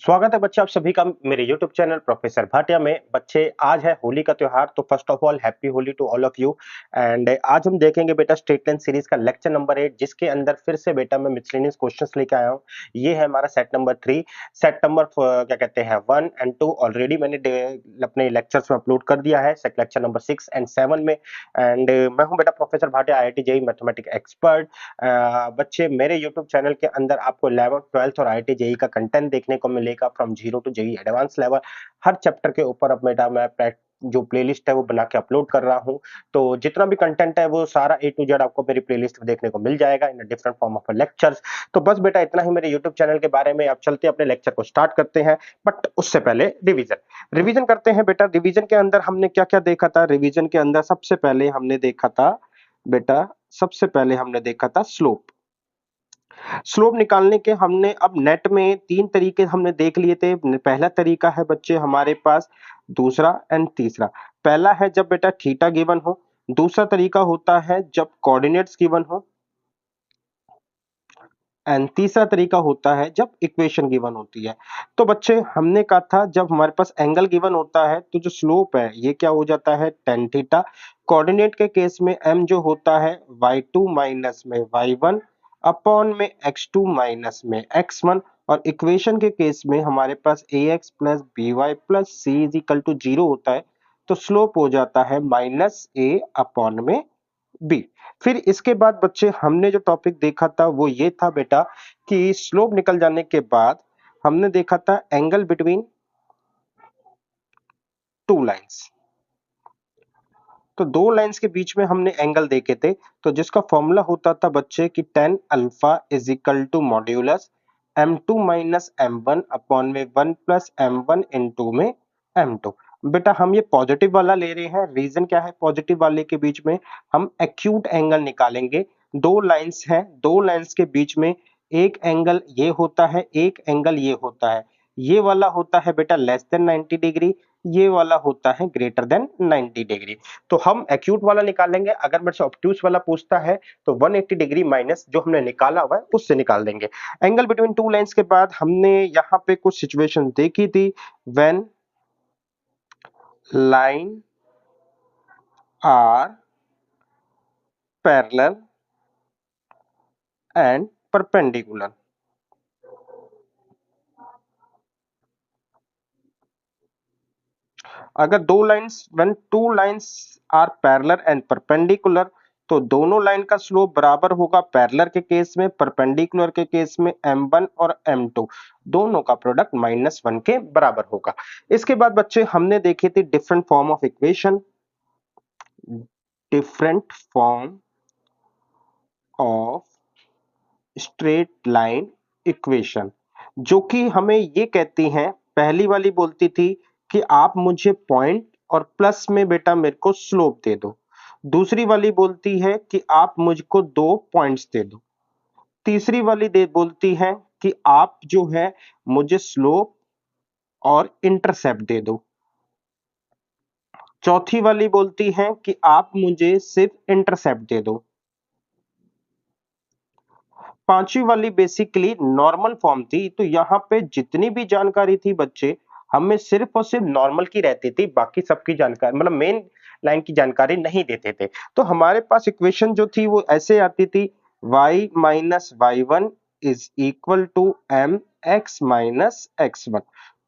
स्वागत है बच्चे आप सभी का मेरे YouTube चैनल प्रोफेसर भाटिया में। बच्चे आज है होली का त्योहार, तो first of all happy Holi to all of you. And आज हम देखेंगे बेटा स्ट्रेट लाइन सीरीज का लेक्चर नंबर 8, जिसके अंदर फिर से बेटा मैं मिसलेनियस क्वेश्चंस लेके आया हूँ। ये है हमारा सेट नंबर 3। सेट नंबर क्या कहते हैं 1 एंड 2 ऑलरेडी मैंने अपने लेक्चर्स में अपलोड कर दिया है, सेट लेक्चर नंबर 6 एंड 7 में। एंड मैं हूँ बेटा professor Bhatia, IIT JEE mathematics expert. बच्चे मेरे यूट्यूब चैनल के अंदर आपको 11th 12th और IIT जेईई का कंटेंट देखने को मिलेगा from zero to JEE advance level. हर चैप्टर के ऊपर अब बेटा मैं जो प्लेलिस्ट है वो बना के अपलोड कर रहा हूं। तो जितना भी कंटेंट है वो सारा A to Z आपको मेरी प्लेलिस्ट में देखने को मिल जाएगा in different form of lectures. तो बस बेटा इतना ही मेरे यूट्यूब चैनल के बारे में। अब चलते अपने लेक्चर को स्टार्ट करते हैं, बट उससे पहले रिवीजन करते हैं बेटा। रिवीजन के अंदर हमने क्या क्या देखा था? रिवीजन के अंदर सबसे पहले हमने देखा था स्लोप। स्लोप निकालने के हमने अब नेट में 3 तरीके हमने देख लिए थे। पहला तरीका है बच्चे हमारे पास, दूसरा एंड तीसरा। पहला है जब बेटा थीटा गिवन हो, दूसरा तरीका होता है जब कोऑर्डिनेट्स गिवन हो, एंड तीसरा तरीका होता है जब इक्वेशन गिवन होती है। तो बच्चे हमने कहा था जब हमारे पास एंगल गिवन होता है तो जो स्लोप है ये क्या हो जाता है tan थीटा। कोऑर्डिनेट के केस में m जो होता है y2 माइनस में y1 अपॉन में x2 माइनस में x1, और इक्वेशन के केस में हमारे पास ax plus by plus c is equal to 0 होता है। तो स्लोप हो जाता है माइनस a अपॉन में बी। फिर इसके बाद बच्चे हमने जो टॉपिक देखा था वो ये था बेटा कि स्लोप निकल जाने के बाद हमने देखा था एंगल बिटवीन टू लाइंस। तो दो लाइंस के बीच में हमने एंगल देखे थे, तो जिसका फॉर्मूला होता था बच्चे कि tan alpha is equal to modulus m2 minus m1 upon में 1 प्लस m1 इनटू में m2। बेटा हम ये पॉजिटिव वाला ले रहे हैं। रीजन क्या है? पॉजिटिव वाले के बीच में हम एक्यूट एंगल निकालेंगे। दो लाइंस हैं, दो लाइंस के बीच में एक एंगल ये होता है, एक एंगल ये होता है। ये वाला होता है बेटा लेस देन 90 डिग्री, ये वाला होता है ग्रेटर देन 90 डिग्री। तो हम एक्यूट वाला निकालेंगे। अगर मेरे से ऑब्ट्यूस वाला पूछता है तो 180 डिग्री माइनस जो हमने निकाला हुआ है उससे निकाल देंगे। एंगल बिटवीन टू लाइंस के बाद हमने यहाँ पे कुछ सिचुएशन देखी थी। When line are parallel and perpendicular. अगर दो lines when two lines are parallel and perpendicular, तो दोनों लाइन का स्लोप बराबर होगा। पैरेलल के केस में, परपेंडिकुलर के केस में m1 और m2 दोनों का प्रोडक्ट -1 के बराबर होगा। इसके बाद बच्चे हमने देखे थे different form of equation, different form of straight line equation, जो कि हमें ये कहती हैं। पहली वाली बोलती थी कि आप मुझे पॉइंट और प्लस में बेटा मेरे को स्लोप दे दो। दूसरी वाली बोलती है कि आप मुझको दो पॉइंट्स दे दो। तीसरी वाली दे बोलती है कि आप जो है मुझे स्लोप और इंटरसेप्ट दे दो। चौथी वाली बोलती है कि आप मुझे सिर्फ इंटरसेप्ट दे दो। पांचवी वाली बेसिकली नॉर्मल फॉर्म थी। तो यहाँ पे जितनी भी जानकारी थी बच्चे, हमें सिर्फ और सिर्फ नॉर्मल की रहती थी, बाकी सबकी जानकारी मतलब मेन लाइन की जानकारी नहीं देते थे। तो हमारे पास इक्वेशन जो थी वो ऐसे आती थी, y minus y1 is equal to m x minus x1।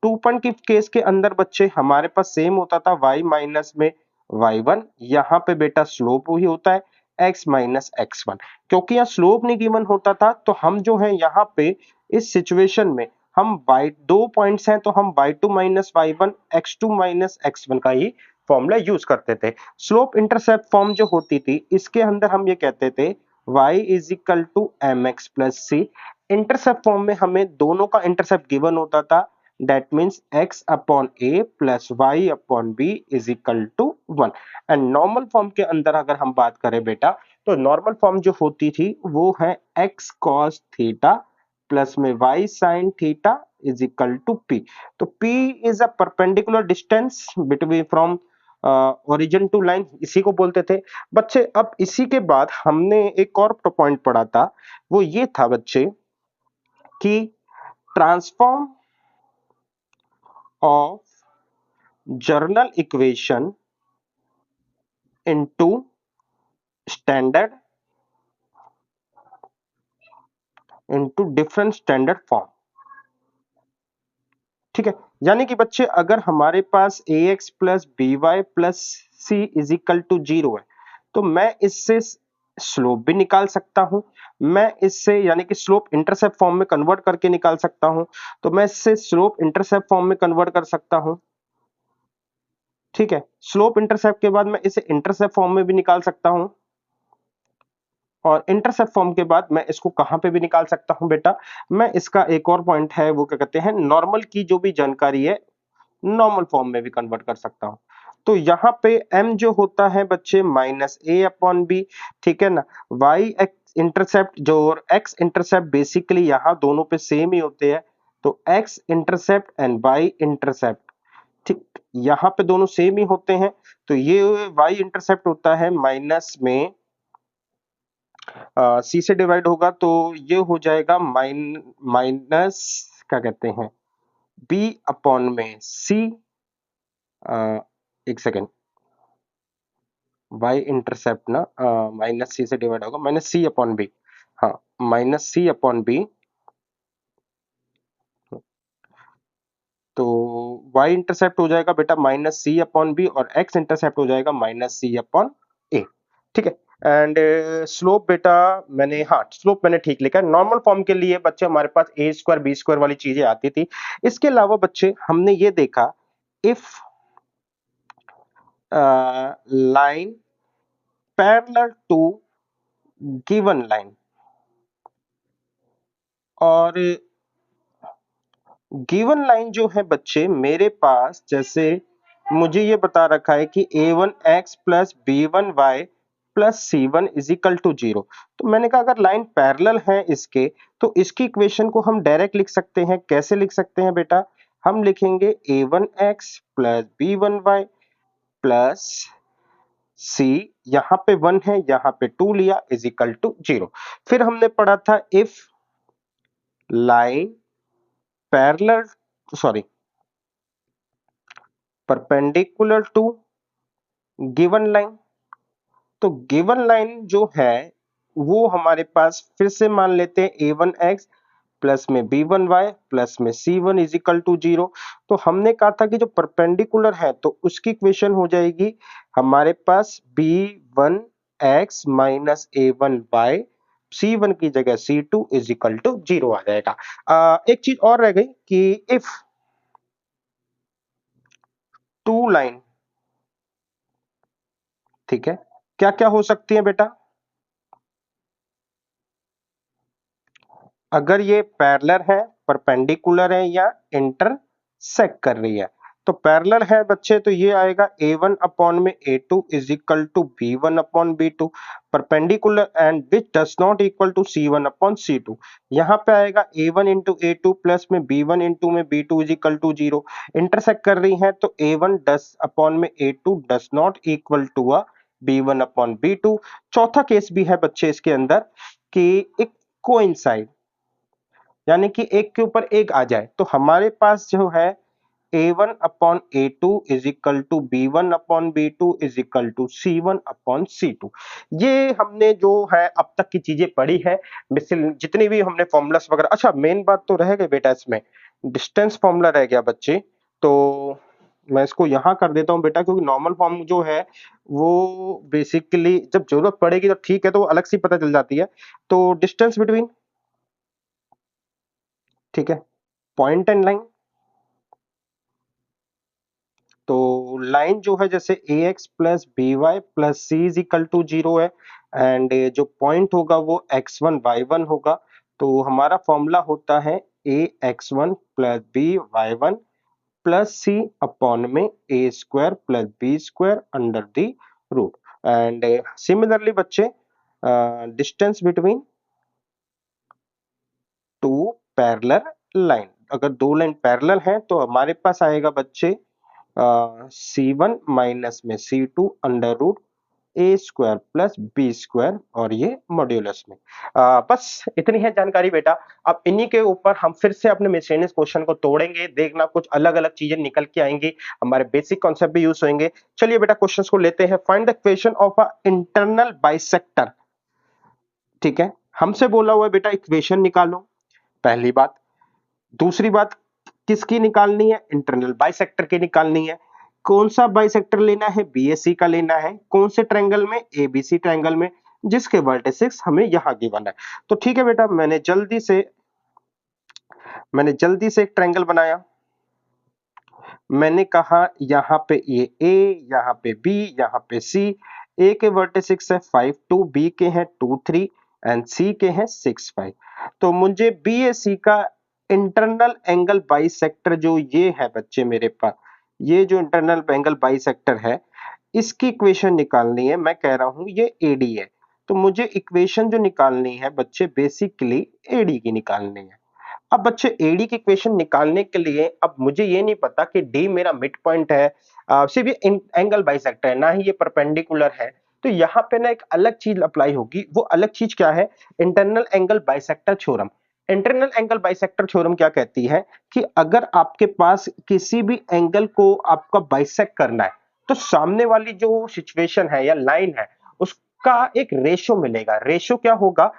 2 point की केस के अंदर बच्चे हमारे पास सेम होता था, y माइनस में y1, यहाँ पे बेटा स्लोप वही होता है x माइनस x1। क्योंकि यहाँ स्लोप नहीं गिवन होता था तो हम जो है यहाँ पे इस सिचुएशन में हम y दो पॉइंट्स हैं तो हम y2 minus y1 x2 minus x1 का ही फॉर्मूला यूज करते थे। स्लोप इंटरसेप्ट फॉर्म जो होती थी इसके अंदर हम ये कहते थे y is equal to mx plus c। Intercept form में हमें दोनों का इंटरसेप्ट गिवन होता था, that means x upon a plus y upon b is equal to 1। And normal form के अंदर अगर हम बात करें बेटा, तो नॉर्मल फॉर्म जो होती थी वो है x cos थीटा प्लस में y sin theta is equal to p। तो p is a perpendicular distance between from origin to line, इसी को बोलते थे बच्चे। अब इसी के बाद हमने एक और पॉइंट पढ़ा था, वो ये था बच्चे कि transform of journal equation into standard into different standard form। ठीक है, यानी कि बच्चे अगर हमारे पास ax plus B Y plus C is equal to 0 है, तो मैं इससे स्लोप भी निकाल सकता हूं, मैं इससे यानी कि स्लोप इंटरसेप्ट फॉर्म में कन्वर्ट करके निकाल सकता हूं, तो मैं इससे स्लोप इंटरसेप्ट फॉर्म में कन्वर्ट कर सकता हूं। ठीक है, स्लोप इंटरसेप्ट के बाद मैं इसे इंटरसेप्ट फॉर्म में भी निकाल सकता हूं, और इंटरसेप्ट फॉर्म के बाद मैं इसको कहां पे भी निकाल सकता हूं बेटा, मैं इसका एक और पॉइंट है वो क्या कहते हैं, नॉर्मल की जो भी जानकारी है नॉर्मल फॉर्म में भी कन्वर्ट कर सकता हूं। तो यहाँ पे m जो होता है बच्चे माइनस ए अपॉन बी, ठीक है ना, y एक्स इंटरसेप्ट जो और x इंटरसेप्ट बेसिकली यहाँ दोनों पे सेम ही होते हैं, तो x intercept and y intercept, ठीक, यहाँ पे दोनों सेम ही होते हैं, तो ये y इंटरसेप्ट होता है माइनस में c से डिवाइड होगा तो ये हो जाएगा माइनस क्या कहते हैं b अपॉन में c, एक सेकेंड, y इंटरसेप्ट ना माइनस सी से डिवाइड होगा माइनस सी अपॉन बी, हाँ माइनस सी अपॉन बी, तो y इंटरसेप्ट हो जाएगा बेटा माइनस सी अपॉन बी और x इंटरसेप्ट हो जाएगा माइनस सी अपॉन ए। ठीक है, एंड स्लोप बेटा मैंने, हाँ स्लोप मैंने ठीक लिखा है। नॉर्मल फॉर्म के लिए बच्चे हमारे पास ए स्क्वायर बी स्क्वायर वाली चीजें आती थी। इसके अलावा बच्चे हमने ये देखा, if line parallel to given line, और गिवन लाइन जो है बच्चे मेरे पास, जैसे मुझे ये बता रखा है कि a1x plus b1y plus c1 is equal to 0, तो मैंने कहा अगर लाइन पैरेलल है इसके, तो इसकी इक्वेशन को हम डायरेक्ट लिख सकते हैं। कैसे लिख सकते हैं बेटा, हम लिखेंगे a1x plus b1y plus c, यहाँ पे 1 है यहाँ पे 2 लिया, इज इक्वल टू 0। फिर हमने पढ़ा था if line parallel, sorry, perpendicular to given line, तो गिवन लाइन जो है वो हमारे पास फिर से मान लेते हैं a1x प्लस में b1y प्लस में c1 इज इक्वल टू 0। तो हमने कहा था कि जो परपेंडिकुलर है तो उसकी इक्वेशन हो जाएगी हमारे पास b1x माइनस a1y, c1 की जगह c2 इज इक्वल टू 0 आ जाएगा। एक चीज और रह गई कि इफ टू लाइन, ठीक है, क्या क्या हो सकती है बेटा, अगर ये पैरेलल है, परपेंडिकुलर है या इंटरसेक्ट कर रही है, तो पैरेलल है बच्चे तो ये आएगा a1 अपॉन में a2 is equal to b1 upon b2, perpendicular and which does not equal to c1 upon c2, यहाँ पे आएगा a1 इंटू a2 प्लस में b1 इंटू में b2 is equal to 0। Intersect कर रही है तो a1 डस अपॉन में a2 does not equal to a b1 upon b2। चौथा केस भी है बच्चे इसके अंदर कि एक कोइंसाइड, यानी कि एक के ऊपर एक आ जाए, तो हमारे पास जो है a1 upon a2 is equal to b1 upon b2 is equal to c1 upon c2। ये हमने जो है अब तक की चीजें पढ़ी है, जितनी भी हमने फॉर्मूलास वगैरह। अच्छा मेन बात तो रह गई बेटा इसमें, डिस्टेंस फॉर्मूला रह गया बच्चे, तो मैं इसको यहां कर देता हूं बेटा, क्योंकि नॉर्मल फॉर्म जो है वो बेसिकली जब जरूरत पड़ेगी तो ठीक है, तो अलग से पता चल जाती है। तो डिस्टेंस बिटवीन, ठीक है, पॉइंट एंड लाइन, तो लाइन जो है जैसे ax plus B Y plus C is equal to 0 है, एंड जो पॉइंट होगा वो x1 y1 होगा, तो हमारा फॉर्मूला होता है ax1 plus b y1 plus c upon में a square plus B square under the root. And similarly बच्चे distance between two parallel line, अगर दो लाइन पैरेलल हैं तो हमारे पास आएगा बच्चे C1 माइनस में C2 अंडर रूट ए स्क्वायर प्लस बी स्क्वायर और ये मॉड्यूलस में। बस इतनी है जानकारी बेटा। अब इन्हीं के ऊपर हम फिर से अपने मिसलेनियस क्वेश्चन को तोड़ेंगे, देखना कुछ अलग अलग चीजें निकल के आएंगी, हमारे बेसिक कॉन्सेप्ट भी यूज होंगे। चलिए बेटा क्वेश्चंस को लेते हैं। Find the equation of a internal bisector. ठीक है, हमसे बोला हुआ है बेटा इक्वेशन निकालो, पहली बात। दूसरी बात किसकी निकालनी है? इंटरनल बाइसेक्टर की निकालनी है। कौन सा बाइसेक्टर लेना है? बीएसी का लेना है। कौन से ट्रायंगल में? एबीसी ट्रायंगल में, जिसके वर्टिसेस हमें यहां गिवन है। तो ठीक है बेटा, मैंने जल्दी से एक ट्रायंगल बनाया। मैंने कहा यहां पे ये ए, यहां पे बी, यहां पे सी। ए के वर्टिसेस है 5 2, बी के हैं 2 3 एंड सी के हैं 6 5। तो मुझे बीएसी का इंटरनल एंगल बाइसेक्टर जो ये है बच्चे मेरे पास, ये जो इंटरनल एंगल बाइसेक्टर है, इसकी इक्वेशन निकालनी है। मैं कह रहा हूं ये एडी है, तो मुझे इक्वेशन जो निकालनी है बच्चे बेसिकली एडी की निकालनी है। अब बच्चे एडी की इक्वेशन निकालने के लिए अब मुझे ये नहीं पता कि डी मेरा मिड पॉइंट है, सिर्फ ये एंगल बाइसेक्टर है, ना ही ये परपेंडिकुलर है। तो यहाँ पे ना एक अलग चीज अप्लाई होगी। वो अलग चीज क्या है? Internal angle bisector theorem. Internal angle bisector theorem क्या कहती है कि अगर आपके पास किसी भी एंगल को आपका बाइसेक्ट करना है, तो सामने वाली जो सिचुएशन है या लाइन है उसका एक रेशो मिलेगा। रेशो क्या होगा?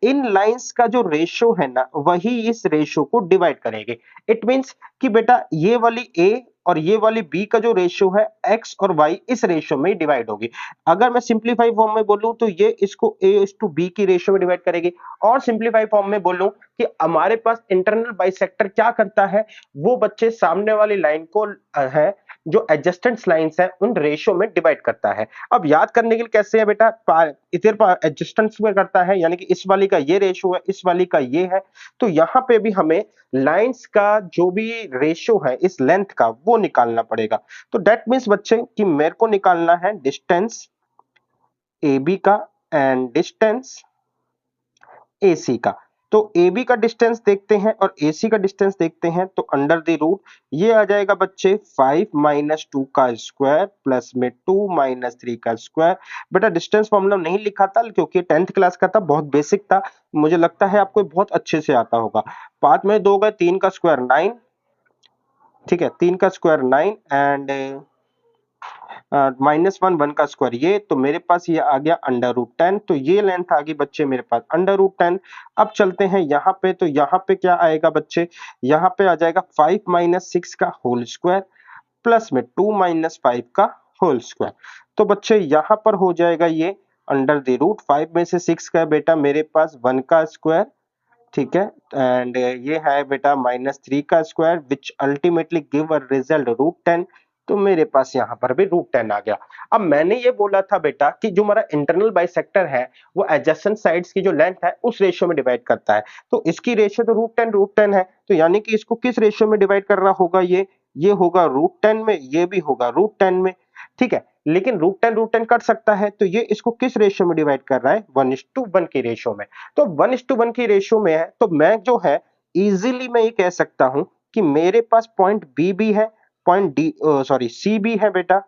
इन लाइंस का जो रेशो है ना, वही इस रेशो को डिवाइड करेंगे। इट मींस कि बेटा ये वाली ए और ये वाली बी का जो रेशो है एक्स और वाई इस रेशो में डिवाइड होगी। अगर मैं सिंपलीफाई फॉर्म में बोलूं तो ये इसको ए इस टू बी की रेशो में डिवाइड करेगी। और सिंपलीफाई फॉर्म में बोलूं कि हमारे पास इंटरनल बाइसेक्टर क्या करता है, वो बच्चे सामने वाली लाइन को है जो एडजस्टेंट लाइंस है उन रेशो में डिवाइड करता है। अब याद करने के लिए कैसे है बेटा, इधर एडजस्टेंस में करता है, यानी कि इस वाली का ये रेशो है, इस वाली का ये है। तो यहां पे भी हमें लाइंस का जो भी रेशो है इस लेंथ का वो निकालना पड़ेगा। तो दैट मींस बच्चे कि मेरे को निकालना है डिस्टेंस AB का एंड डिस्टेंस AC का। तो AB का डिस्टेंस देखते हैं और AC का डिस्टेंस देखते हैं, तो अंडर द रूट ये आ जाएगा बच्चे 5 माइनस 2 का स्क्वायर प्लस में 2 माइनस 3 का स्क्वायर। बेटा डिस्टेंस फॉर्मूला नहीं लिखा था क्योंकि 10th क्लास का था, बहुत बेसिक था, मुझे लगता है आपको बहुत अच्छे से आता होगा। 5 में 2 गए, 3 का स्क्वायर 9, ठीक है, 3 का स्क्वायर 9 एंड -1 का स्क्वायर, ये तो मेरे पास ये आ गया अंडर रूट 10। तो ये लेंथ आ गई बच्चे मेरे पास अंडर रूट 10। अब चलते हैं यहाँ पे, तो यहाँ पे क्या आएगा बच्चे, यहाँ पे आ जाएगा 5 माइनस 6 का होल स्क्वायर प्लस में 2 माइनस 5 का होल स्क्वायर। तो बच्चे यहाँ पर हो जाएगा ये अंडर द रूट 5 में से 6 का बेटा मेरे पास 1 का स्क्वायर, ठीक है, एंड ये है बेटा -3 का square which ultimately give a result root 10। तो मेरे पास यहाँ पर भी रूट 10 आ गया। अब मैंने ये बोला था बेटा कि जो हमारा इंटरनल बाइसेक्टर है वो एडजेसेंट साइड्स की जो लेंथ है उस रेशियो में डिवाइड करता है। तो इसकी रेशियो तो रूट 10 है, तो यानी कि इसको किस रेशियो में डिवाइड कर रहा होगा, ये होगा रूट 10 में, ये भी होगा रूट 10 में, ठीक है। लेकिन रूट 10 कट सकता है, तो ये इसको किस रेशियो में डिवाइड कर रहा है? 1:1 की रेशियो में। तो 1:1 की रेशियो में है, तो मैं जो है इजीली मैं ये कह सकता हूं कि मेरे पास पॉइंट बी भी है, पॉइंट डी सॉरी सी भी है बेटा।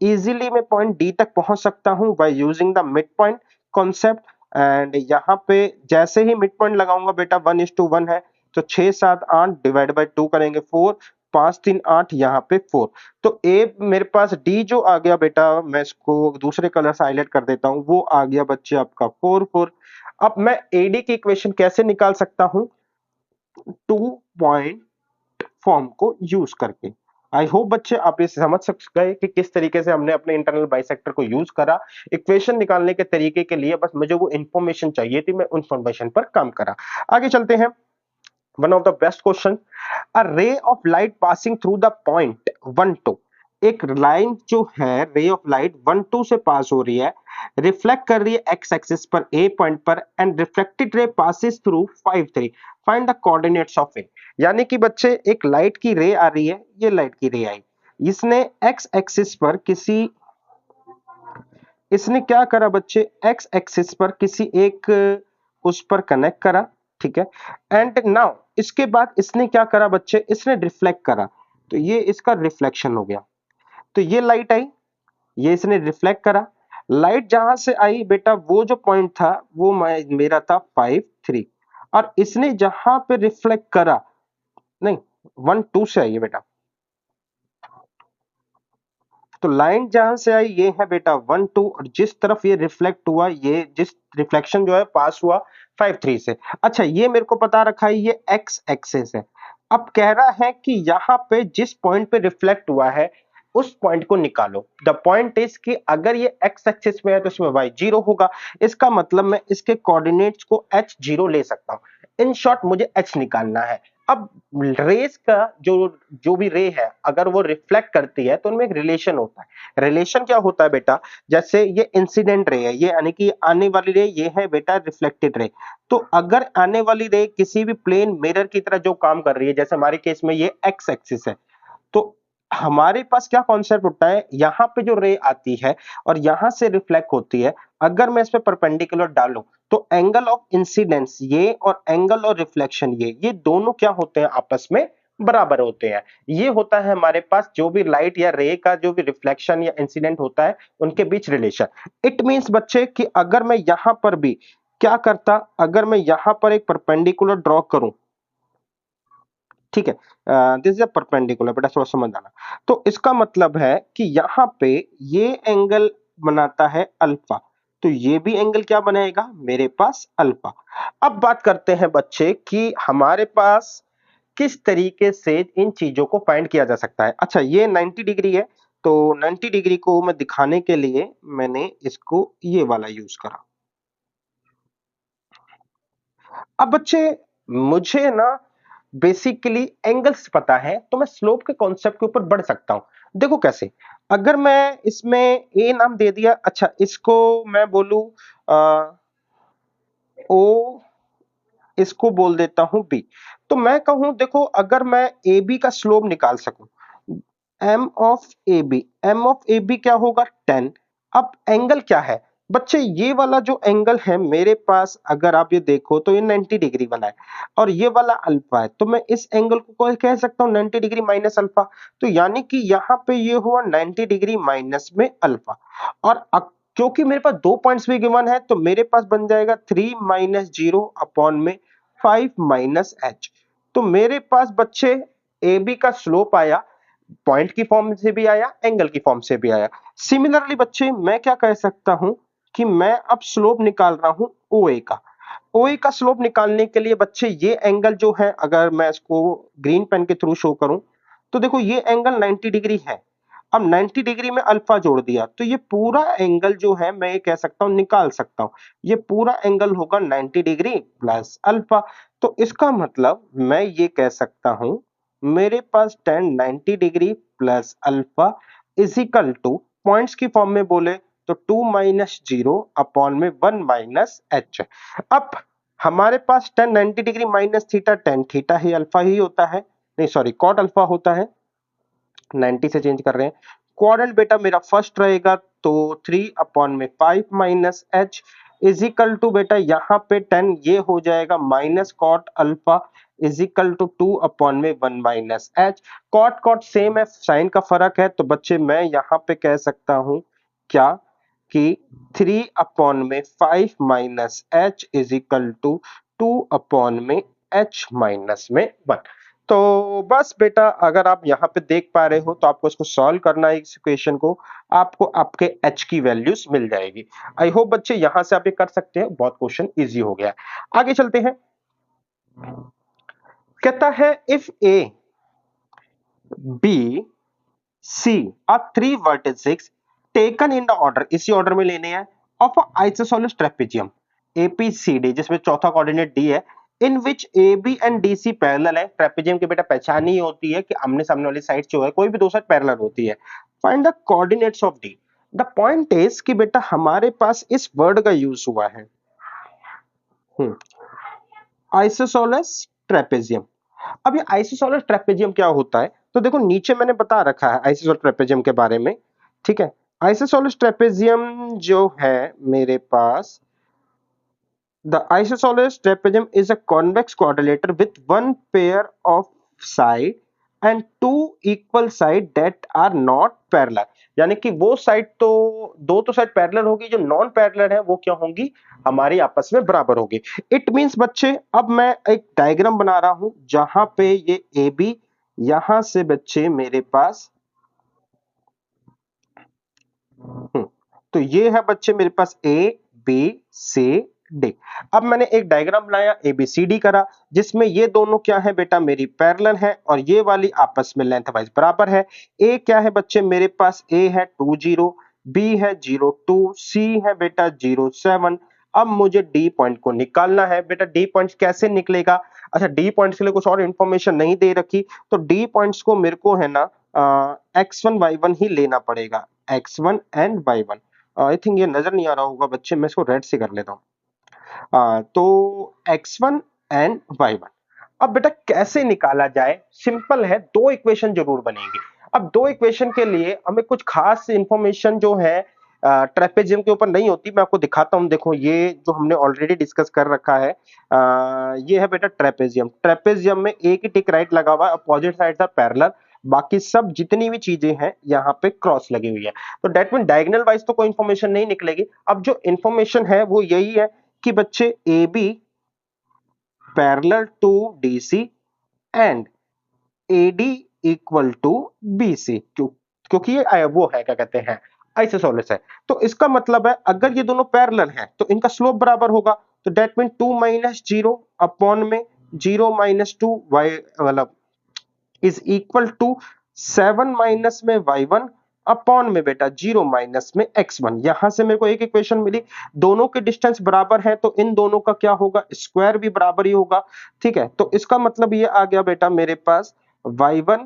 इजीली मैं पॉइंट डी तक पहुंच सकता हूं by using the mid point concept. And यहां पे जैसे ही मिड पॉइंट लगाऊंगा बेटा 1:1 है, तो 6 7 8 डिवाइड बाय 2 करेंगे 4, 5 3 8, यहाँ पे 4। तो ए मेरे पास डी जो आ गया बेटा, मैं इसको दूसरे कलर से हाईलाइट कर देता हूं, वो आ गया बच्चे आपका 4 4। अब मैं एडी की इक्वेशन कैसे निकाल सकता हूं? 2 पॉइंट फॉर्म को यूज करके। आई होप बच्चे आप इसे समझ गए कि किस तरीके से हमने अपने इंटरनल बाइसेक्टर को यूज करा इक्वेशन निकालने के तरीके के लिए। बस मुझे वो इंफॉर्मेशन चाहिए थी, मैं उन इंफॉर्मेशन पर काम करा। आगे चलते हैं। One of the best question, a ray of light passing through the point 1 2। एक लाइन जो है रे ऑफ लाइट 1 2 से पास हो रही है, रिफ्लेक्ट कर रही है एक्स एक्सिस पर ए पॉइंट पर, and reflected ray passes through 5 3। Find the coordinates of A. यानी कि बच्चे एक लाइट की रे आ रही है, ये लाइट की रे आई, इसने एक्स एक्सिस पर इसने क्या करा बच्चे, एक्स एक्सिस पर किसी एक उस पर कनेक्ट करा, ठीक है। एंड नाउ इसके बाद इसने क्या करा बच्चे, इसने रिफ्लेक्ट करा, तो ये इसका रिफ्लेक्शन हो गया। तो ये लाइट आई, ये इसने रिफ्लेक्ट करा, लाइट जहां से आई बेटा वो जो पॉइंट था वो मेरा था 5 3, और इसने जहां पे रिफ्लेक्ट करा, नहीं 1 2 से आई है बेटा, तो लाइन जहां से आई ये है बेटा 1 2, और जिस तरफ ये रिफ्लेक्ट हुआ, ये जिस रिफ्लेक्शन जो है पास हुआ 5 3 से। अच्छा ये मेरे को पता रखा है ये एक्स एक्सेस है। अब कह रहा है कि यहाँ पे जिस पॉइंट पे रिफ्लेक्ट हुआ है उस पॉइंट को निकालो। द पॉइंट इज कि अगर ये एक्स एक्सिस पे है तो इसमें वाई 0 होगा, इसका मतलब मैं इसके कोऑर्डिनेट्स को h 0 ले सकता हूं। इन शॉर्ट मुझे h निकालना है। अब रेस का जो जो भी रे है अगर वो रिफ्लेक्ट करती है तो उनमें एक रिलेशन होता है। रिलेशन क्या होता है बेटा, जैसे ये इंसिडेंट रे है, ये यानी कि आने वाली रे, ये है बेटा रिफ्लेक्टेड रे। तो अगर आने वाली रे किसी भी प्लेन मिरर की तरह जो काम कर रही है, जैसे हमारे केस में ये एक्स एक्सिस है, तो हमारे पास क्या कॉन्सेप्ट होता है, यहां पे जो रे आती है और यहां से रिफ्लेक्ट होती है, अगर मैं इस पे परपेंडिकुलर डालूं तो एंगल ऑफ इंसिडेंस ये और एंगल ऑफ रिफ्लेक्शन ये दोनों क्या होते हैं, आपस में बराबर होते हैं। ये होता है हमारे पास जो भी लाइट या रे का जो भी रिफ्लेक्शन या इंसिडेंट होता है उनके बीच रिलेशन। इट मींस बच्चे कि अगर मैं यहां पर भी क्या करता, अगर मैं यहां पर एक परपेंडिकुलर ड्रॉ करूं, ठीक है, दिस इज अ परपेंडिकुलर, बेटा थोड़ा समझ आना। तो इसका मतलब है कि यहां पे ये एंगल बनाता है अल्फा, तो ये भी एंगल क्या बनाएगा मेरे पास अल्फा। अब बात करते हैं बच्चे कि हमारे पास किस तरीके से इन चीजों को फाइंड किया जा सकता है। अच्छा ये 90 डिग्री है, तो 90 डिग्री को मैं दिखाने के लिए मैंने इसको ये वाला यूज करा। अब बच्चे मुझे ना बेसिकली एंगल्स पता है, तो मैं स्लोप के कॉन्सेप्ट के ऊपर बढ़ सकता हूं। देखो कैसे, अगर मैं इसमें ए नाम दे दिया, अच्छा इसको मैं बोलूं ओ, इसको बोल देता हूं बी, तो मैं कहूं देखो अगर मैं ए बी का स्लोप निकाल सकूं, M of A B, M of A B क्या होगा 10। अब एंगल क्या है बच्चे, ये वाला जो एंगल है मेरे पास अगर आप ये देखो तो ये 90 डिग्री बना है, और ये वाला अल्फा है, तो मैं इस एंगल को कोई कह सकता हूं 90 डिग्री माइनस अल्फा। तो यानी कि यहाँ पे ये हुआ 90 डिग्री माइनस में अल्फा। और क्योंकि मेरे पास दो पॉइंट्स भी गिवन है तो मेरे पास बन जाएगा 3 माइनस 0 अपॉन में 5 माइनस एच। तो मेरे पास बच्चे ए बी का स्लोप आया, पॉइंट की फॉर्म से भी आया, एंगल की फॉर्म से भी आया। सिमिलरली बच्चे मैं क्या कह सकता हूं कि मैं अब स्लोप निकाल रहा हूं ओए का। ओए का स्लोप निकालने के लिए बच्चे ये एंगल जो है, अगर मैं इसको ग्रीन पेन के थ्रू शो करूं तो देखो ये एंगल 90 डिग्री है। अब 90 डिग्री में अल्फा जोड़ दिया तो ये पूरा एंगल जो है मैं ये कह सकता हूं निकाल सकता हूं, ये पूरा एंगल होगा 90 डिग्री प्लस अल्फा। तो इसका मतलब मैं ये कह सकता हूं मेरे पास tan 90 degree plus alpha is equal to, points की फॉर्म में बोले तो 2 माइनस 0 अपॉन में 1 माइनस एच। अब हमारे पास tan 90 degree minus theta, tan theta ही अल्फा ही होता है, नहीं सॉरी कॉट अल्फा होता है, 90 से चेंज कर रहे हैं। क्वाड्रेंट बेटा मेरा फर्स्ट रहेगा तो 3 अपॉन में 5 minus H is equal to, बेटा यहाँ पे 10 ये हो जाएगा minus cot alpha is equal to 2 upon में 1 minus H. Cot cot same है, साइन का फर्क है, तो बच्चे मैं यहाँ पे कह सकता हूं क्या कि 3 अपॉन में 5 minus H is equal to 2 upon में एच माइनस में 1। तो बस बेटा अगर आप यहाँ पे देख पा रहे हो तो आपको इसको सॉल्व करना है इस इक्वेशन को, आपको आपके h की वैल्यूज मिल जाएगी। आई होप बच्चे यहाँ से आप ये कर सकते हैं, बहुत क्वेश्चन इजी हो गया। आगे चलते हैं, कहता है if A B C are three vertices taken in the order, इसी ऑर्डर में लेने हैं, of a isosceles trapezium ABCD, जिसमें चौथा कोऑर्डिनेट डी है, in which A B and D C parallel है। ट्रेपेजियम की बेटा पहचान ही होती है कि आमने सामने वाली साइड जो है कोई भी दो साइड पैरेलल होती है। Find the coordinates of D. The point is कि बेटा हमारे पास इस वर्ड का यूज हुआ है आइसोसेलेस ट्रेपेजियम। अब ये आइसोसेलेस ट्रेपेजियम क्या होता है, तो देखो नीचे मैंने बता रखा है आइसोसेलेस ट्रेपेजियम के बारे में, ठीक है। आइसोसेलेस ट्रेपेजियम जो है मेरे पास, the isosceles trapezium is a convex quadrilateral with one pair of side and two equal side that are not parallel, यानी कि वो साइड तो दो तो साइड पैरेलल होगी, जो नॉन पैरेलल है वो क्या होंगी, हमारी आपस में बराबर होगी। इट मींस बच्चे अब मैं एक डायग्राम बना रहा हूं जहां पे ये ए बी, यहां से बच्चे मेरे पास तो ये है बच्चे मेरे पास ए बी सी डी। अब मैंने एक डायग्राम बनाया ए बी सी डी करा, जिसमें ये दोनों क्या है बेटा, मेरी पैरेलल है और ये वाली आपस में लेंथ वाइज बराबर है। ए क्या है बच्चे मेरे पास, ए है 20, बी है 02, सी है बेटा 07। अब मुझे डी पॉइंट को निकालना है बेटा। डी पॉइंट कैसे निकलेगा, अच्छा डी पॉइंट्स के लिए कुछ और इंफॉर्मेशन नहीं दे रखी, तो डी पॉइंट्स को मेरे को है ना x1 y1 ही लेना पड़ेगा, x1 and y1। I think ये नजर नहीं आ रहा होगा बच्चे, मैं इसको रेड से कर लेता हूँ। तो x1 एंड y1। अब बेटा कैसे निकाला जाए, सिंपल है, दो इक्वेशन जरूर बनेगी। अब दो इक्वेशन के लिए हमें कुछ खास इंफॉर्मेशन जो है ट्रेपेजियम के ऊपर नहीं होती, मैं आपको दिखाता हूं। देखो ये जो हमने ऑलरेडी डिस्कस कर रखा है, ये है बेटा ट्रेपेजियम। ट्रेपेजियम में एक ही टिक राइट लगा हुआ है, अपोजिट साइड्स आर पैरेलल, बाकी सब जितनी भी चीजें हैं यहाँ पे क्रॉस लगी हुई है। तो डेट मीन डायगोनल वाइज तो कोई इंफॉर्मेशन नहीं निकलेगी। अब जो इंफॉर्मेशन है वो यही है कि बच्चे A B parallel to D C and AD equal to BC, क्योंकि ये वो है क्या कहते हैं आइसोसेलेस है। तो इसका मतलब है अगर ये दोनों पैरेलल हैं तो इनका स्लोप बराबर होगा। तो दैट मीन 2 माइनस 0 अपॉन में 0 माइनस 2 वाई मतलब इज इक्वल टू 7 माइनस में y1 अपॉन में बेटा 0 माइनस में x1। यहां से मेरे को एक इक्वेशन मिली, दोनों के डिस्टेंस बराबर है तो इन दोनों का क्या होगा, स्क्वायर भी बराबर ही होगा। ठीक है, तो इसका मतलब ये आ गया बेटा मेरे पास y1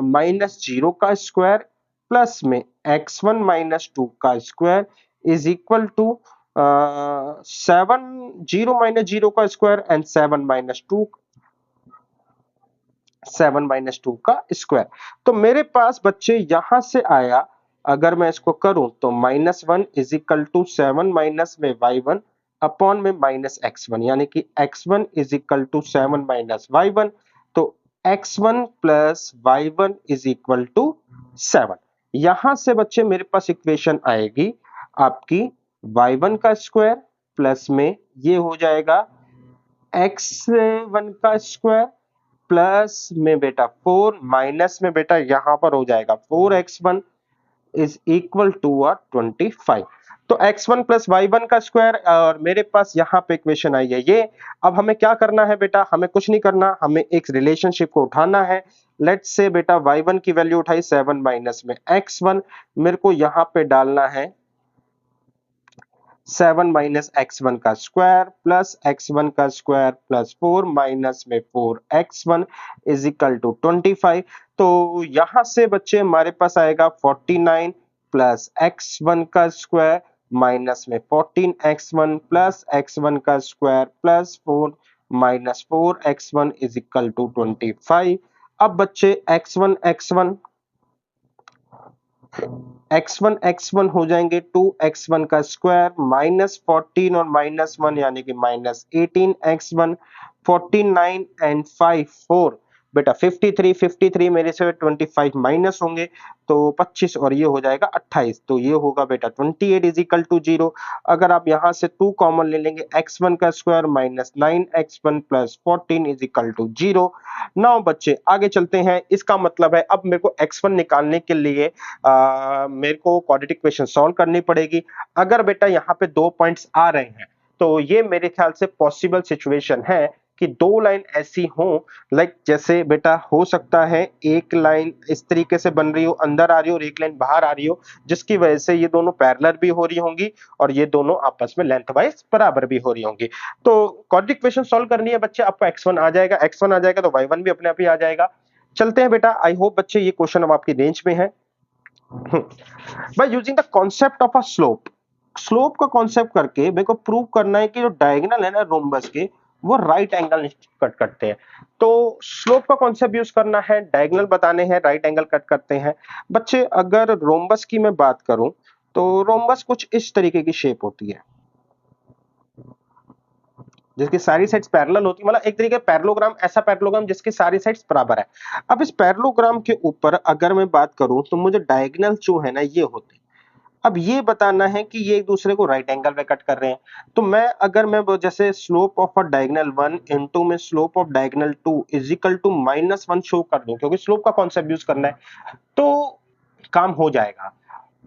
माइनस 0 का स्क्वायर प्लस में x1 माइनस 2 का square is equal to 7 0 minus 0 का स्क्वायर एंड 7 माइनस 2 का स्क्वायर। तो मेरे पास बच्चे यहां से आया, अगर मैं इसको करूं तो -1 इज इक्वल टू 7 माइनस में y1 अपॉन में माइनस x1, यानी कि x1 is equal to 7 minus y1। तो x1 plus y1 is equal to 7। यहां से बच्चे मेरे पास इक्वेशन आएगी आपकी y1 का स्क्वायर प्लस में ये हो जाएगा x1 का स्क्वायर प्लस में बेटा 4 माइनस में बेटा यहां पर हो जाएगा 4x1 इज इक्वल टू 25। तो x1 प्लस y1 का स्क्वायर, और मेरे पास यहां पे इक्वेशन आई है ये। अब हमें क्या करना है बेटा, हमें कुछ नहीं करना, हमें एक रिलेशनशिप को उठाना है। लेट्स से बेटा y1 की वैल्यू उठाई 7 माइनस में x1, मेरे को यहां पे डालना है 7 माइनस x1 का स्क्वायर प्लस x1 का स्क्वायर प्लस 4 माइनस में 4x1 इज इक्वल टू 25। तो यहां से बच्चे हमारे पास आएगा 49 प्लस x1 का स्क्वायर माइनस में 14x1 प्लस x1 का square plus 4 minus 4x1 is equal to 25। अब बच्चे x1 हो जाएंगे 2x1 का स्क्वायर माइनस 14 और माइनस 1 यानी कि माइनस 18x1, 49 एंड 5 4 बेटा 53 मेरे से 25 माइनस होंगे तो 25 और ये हो जाएगा 28, तो ये होगा बेटा 28 इज इक्वल टू 0। अगर आप यहां से 2 कॉमन ले लेंगे, x1 का square minus 9x1 plus 14 is equal to 0। Now बच्चे आगे चलते हैं। इसका मतलब है अब मेरे को x1 निकालने के लिए मेरे को क्वाड्रेटिक इक्वेशन सॉल्व करनी पड़ेगी। अगर बेटा यहाँ पे 2 पॉइंट्स आ रहे हैं तो ये मेरे ख्याल से पॉसिबल सिचुएशन है कि 2 लाइन ऐसी हो, लाइक जैसे बेटा हो सकता है एक लाइन इस तरीके से बन रही हो, अंदर आ रही हो और एक लाइन बाहर आ रही हो, जिसकी वजह से ये दोनों पैरेलल भी हो रही होंगी और ये दोनों आपस में लेंथ वाइज बराबर भी हो रही होंगी। तो क्वाड्रेटिक इक्वेशन सॉल्व करनी है बच्चे, आपको x1 आ जाएगा, x1 आ जाएगा तो y1 भी अपने आप ही आ जाएगा। चलते हैं बेटा, आई होप बच्चे ये क्वेश्चन अब आपकी रेंज में है। By using the concept of a slope, slope का कॉन्सेप्ट करके मेरे को प्रूव करना है कि जो डायगोनल है ना रोम्बस के, वो राइट एंगल कट करते हैं। तो स्लोप का कॉन्सेप्ट यूज करना है, डायगोनल बताने हैं, राइट एंगल कट करते हैं। बच्चे अगर रोम्बस की मैं बात करूं तो रोम्बस कुछ इस तरीके की शेप होती है। जिसकी सारी साइड्स पैरेलल होती है, मतलब एक तरीके पैरेललोग्राम, ऐसा पैरेललोग्राम जिसकी सारी साइड्स बराबर है। अब इस पैरेललोग्राम के ऊपर अगर मैं बात करूं तो मुझे डायगोनल जो है ना ये होते हैं। अब ये बताना है कि ये एक दूसरे को राइट एंगल में कट कर रहे हैं। तो मैं अगर मैं जैसे slope of a diagonal 1 into में slope of diagonal 2 is equal to -1 show कर दूं, क्योंकि स्लोप का कॉन्सेप्ट यूज करना है, तो काम हो जाएगा।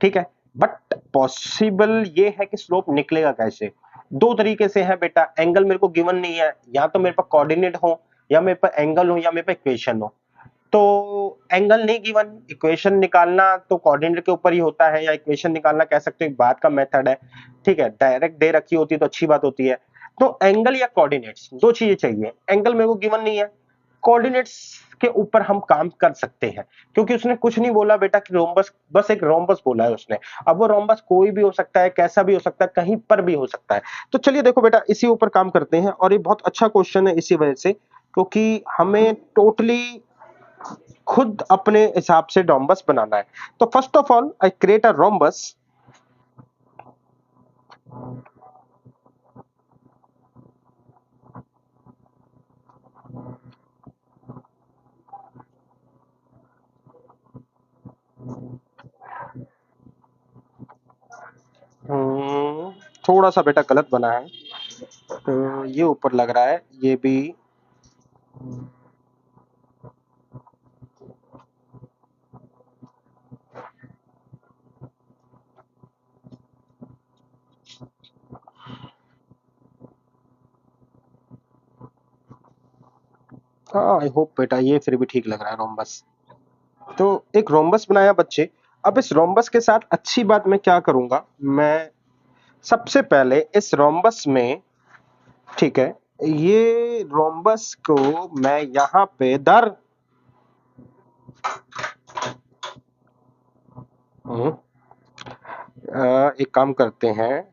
ठीक है, बट पॉसिबल ये है कि स्लोप निकलेगा कैसे? दो तरीके से है बेटा। एंगल मेरे को गिवन नहीं है, या तो मेरे पास कोऑर्डिनेट हो, या मेरे पास एंगल हो, या मेरे पास इक्वेशन हो। तो एंगल नहीं गिवन, इक्वेशन निकालना तो कोऑर्डिनेट के ऊपर ही होता है, या इक्वेशन निकालना कह सकते हो एक बात का मेथड है। ठीक है, डायरेक्ट दे रखी होती तो अच्छी बात होती है। तो एंगल या कोऑर्डिनेट्स, दो चीजें चाहिए। एंगल मेरे को गिवन नहीं है, कोऑर्डिनेट्स के ऊपर हम काम कर सकते हैं, क्योंकि उसने कुछ नहीं बोला बेटा कि रोम्बस, बस एक रोम्बस बोला है उसने। अब वो रोम्बस कोई भी हो सकता है, कैसा भी हो सकता है, कहीं पर भी हो सकता है। तो चलिए देखो बेटा, इसी ऊपर काम करते हैं, और ये बहुत अच्छा क्वेश्चन है इसी वजह से, क्योंकि हमें टोटली खुद अपने हिसाब से रोम्बस बनाना है। तो first of all I create a rhombus. थोड़ा सा बेटा गलत बना है, तो ये ऊपर लग रहा है, ये भी। हाँ, आई होप बेटा ये फिर भी ठीक लग रहा है रोम्बस। तो एक रोम्बस बनाया बच्चे। अब इस रोम्बस के साथ अच्छी बात मैं क्या करूंगा, मैं सबसे पहले इस रोम्बस में, ठीक है, ये रोम्बस को मैं यहाँ पे दर एक काम करते हैं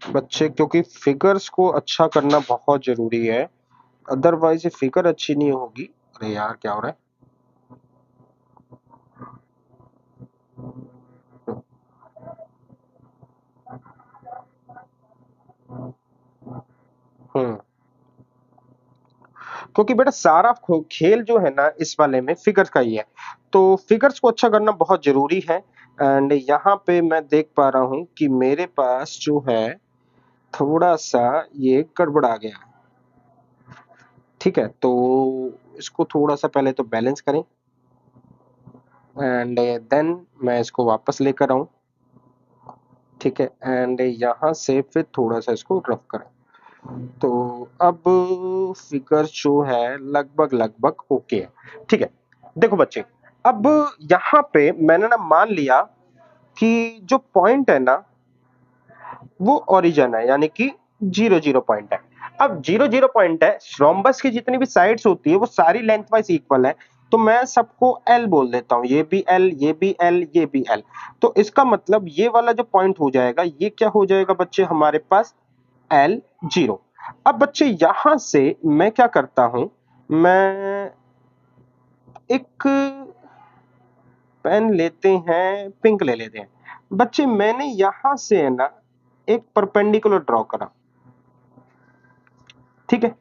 बच्चे, क्योंकि फिगर्स को अच्छा करना बहुत जरूरी है, अदरवाइज ये फिगर अच्छी नहीं होगी। अरे यार क्या हो रहा है? हम्म क्योंकि बेटा सारा खेल जो है ना इस वाले में फिगर्स का ही है, तो फिगर्स को अच्छा करना बहुत जरूरी है। एंड यहाँ पे मैं देख पा रहा हूँ कि मेरे पास जो है थोड़ा सा ये गड़बड़ा गया है। ठीक है, तो इसको थोड़ा सा पहले तो बैलेंस करें, एंड देन मैं इसको वापस लेकर आऊं। ठीक है, एंड यहाँ से फिर थोड़ा सा इसको रफ करें। तो अब फिगर जो है लगभग लगभग ओके है। ठीक है, देखो बच्चे, अब यहाँ पे मैंने ना मान लिया कि जो पॉइंट है ना वो ओरिजिन है, यानी कि 0 0 पॉइंट है। अब 0 0 पॉइंट है, रोम्बस की जितनी भी साइड्स होती है वो सारी लेंथ वाइज इक्वल है, तो मैं सबको एल बोल देता हूँ, ये भी एल, ये भी एल, ये भी एल। तो इसका मतलब ये वाला जो पॉइंट हो जाएगा, ये क्या हो जाएगा बच्चे हमारे पास, L0। अब बच्चे यहां से मैं क्या करता हूं, मैं एक पेन लेते हैं, पिंक ले लेते हैं बच्चे। मैंने यहां से है ना एक परपेंडिकुलर ड्रॉ करा। ठीक है,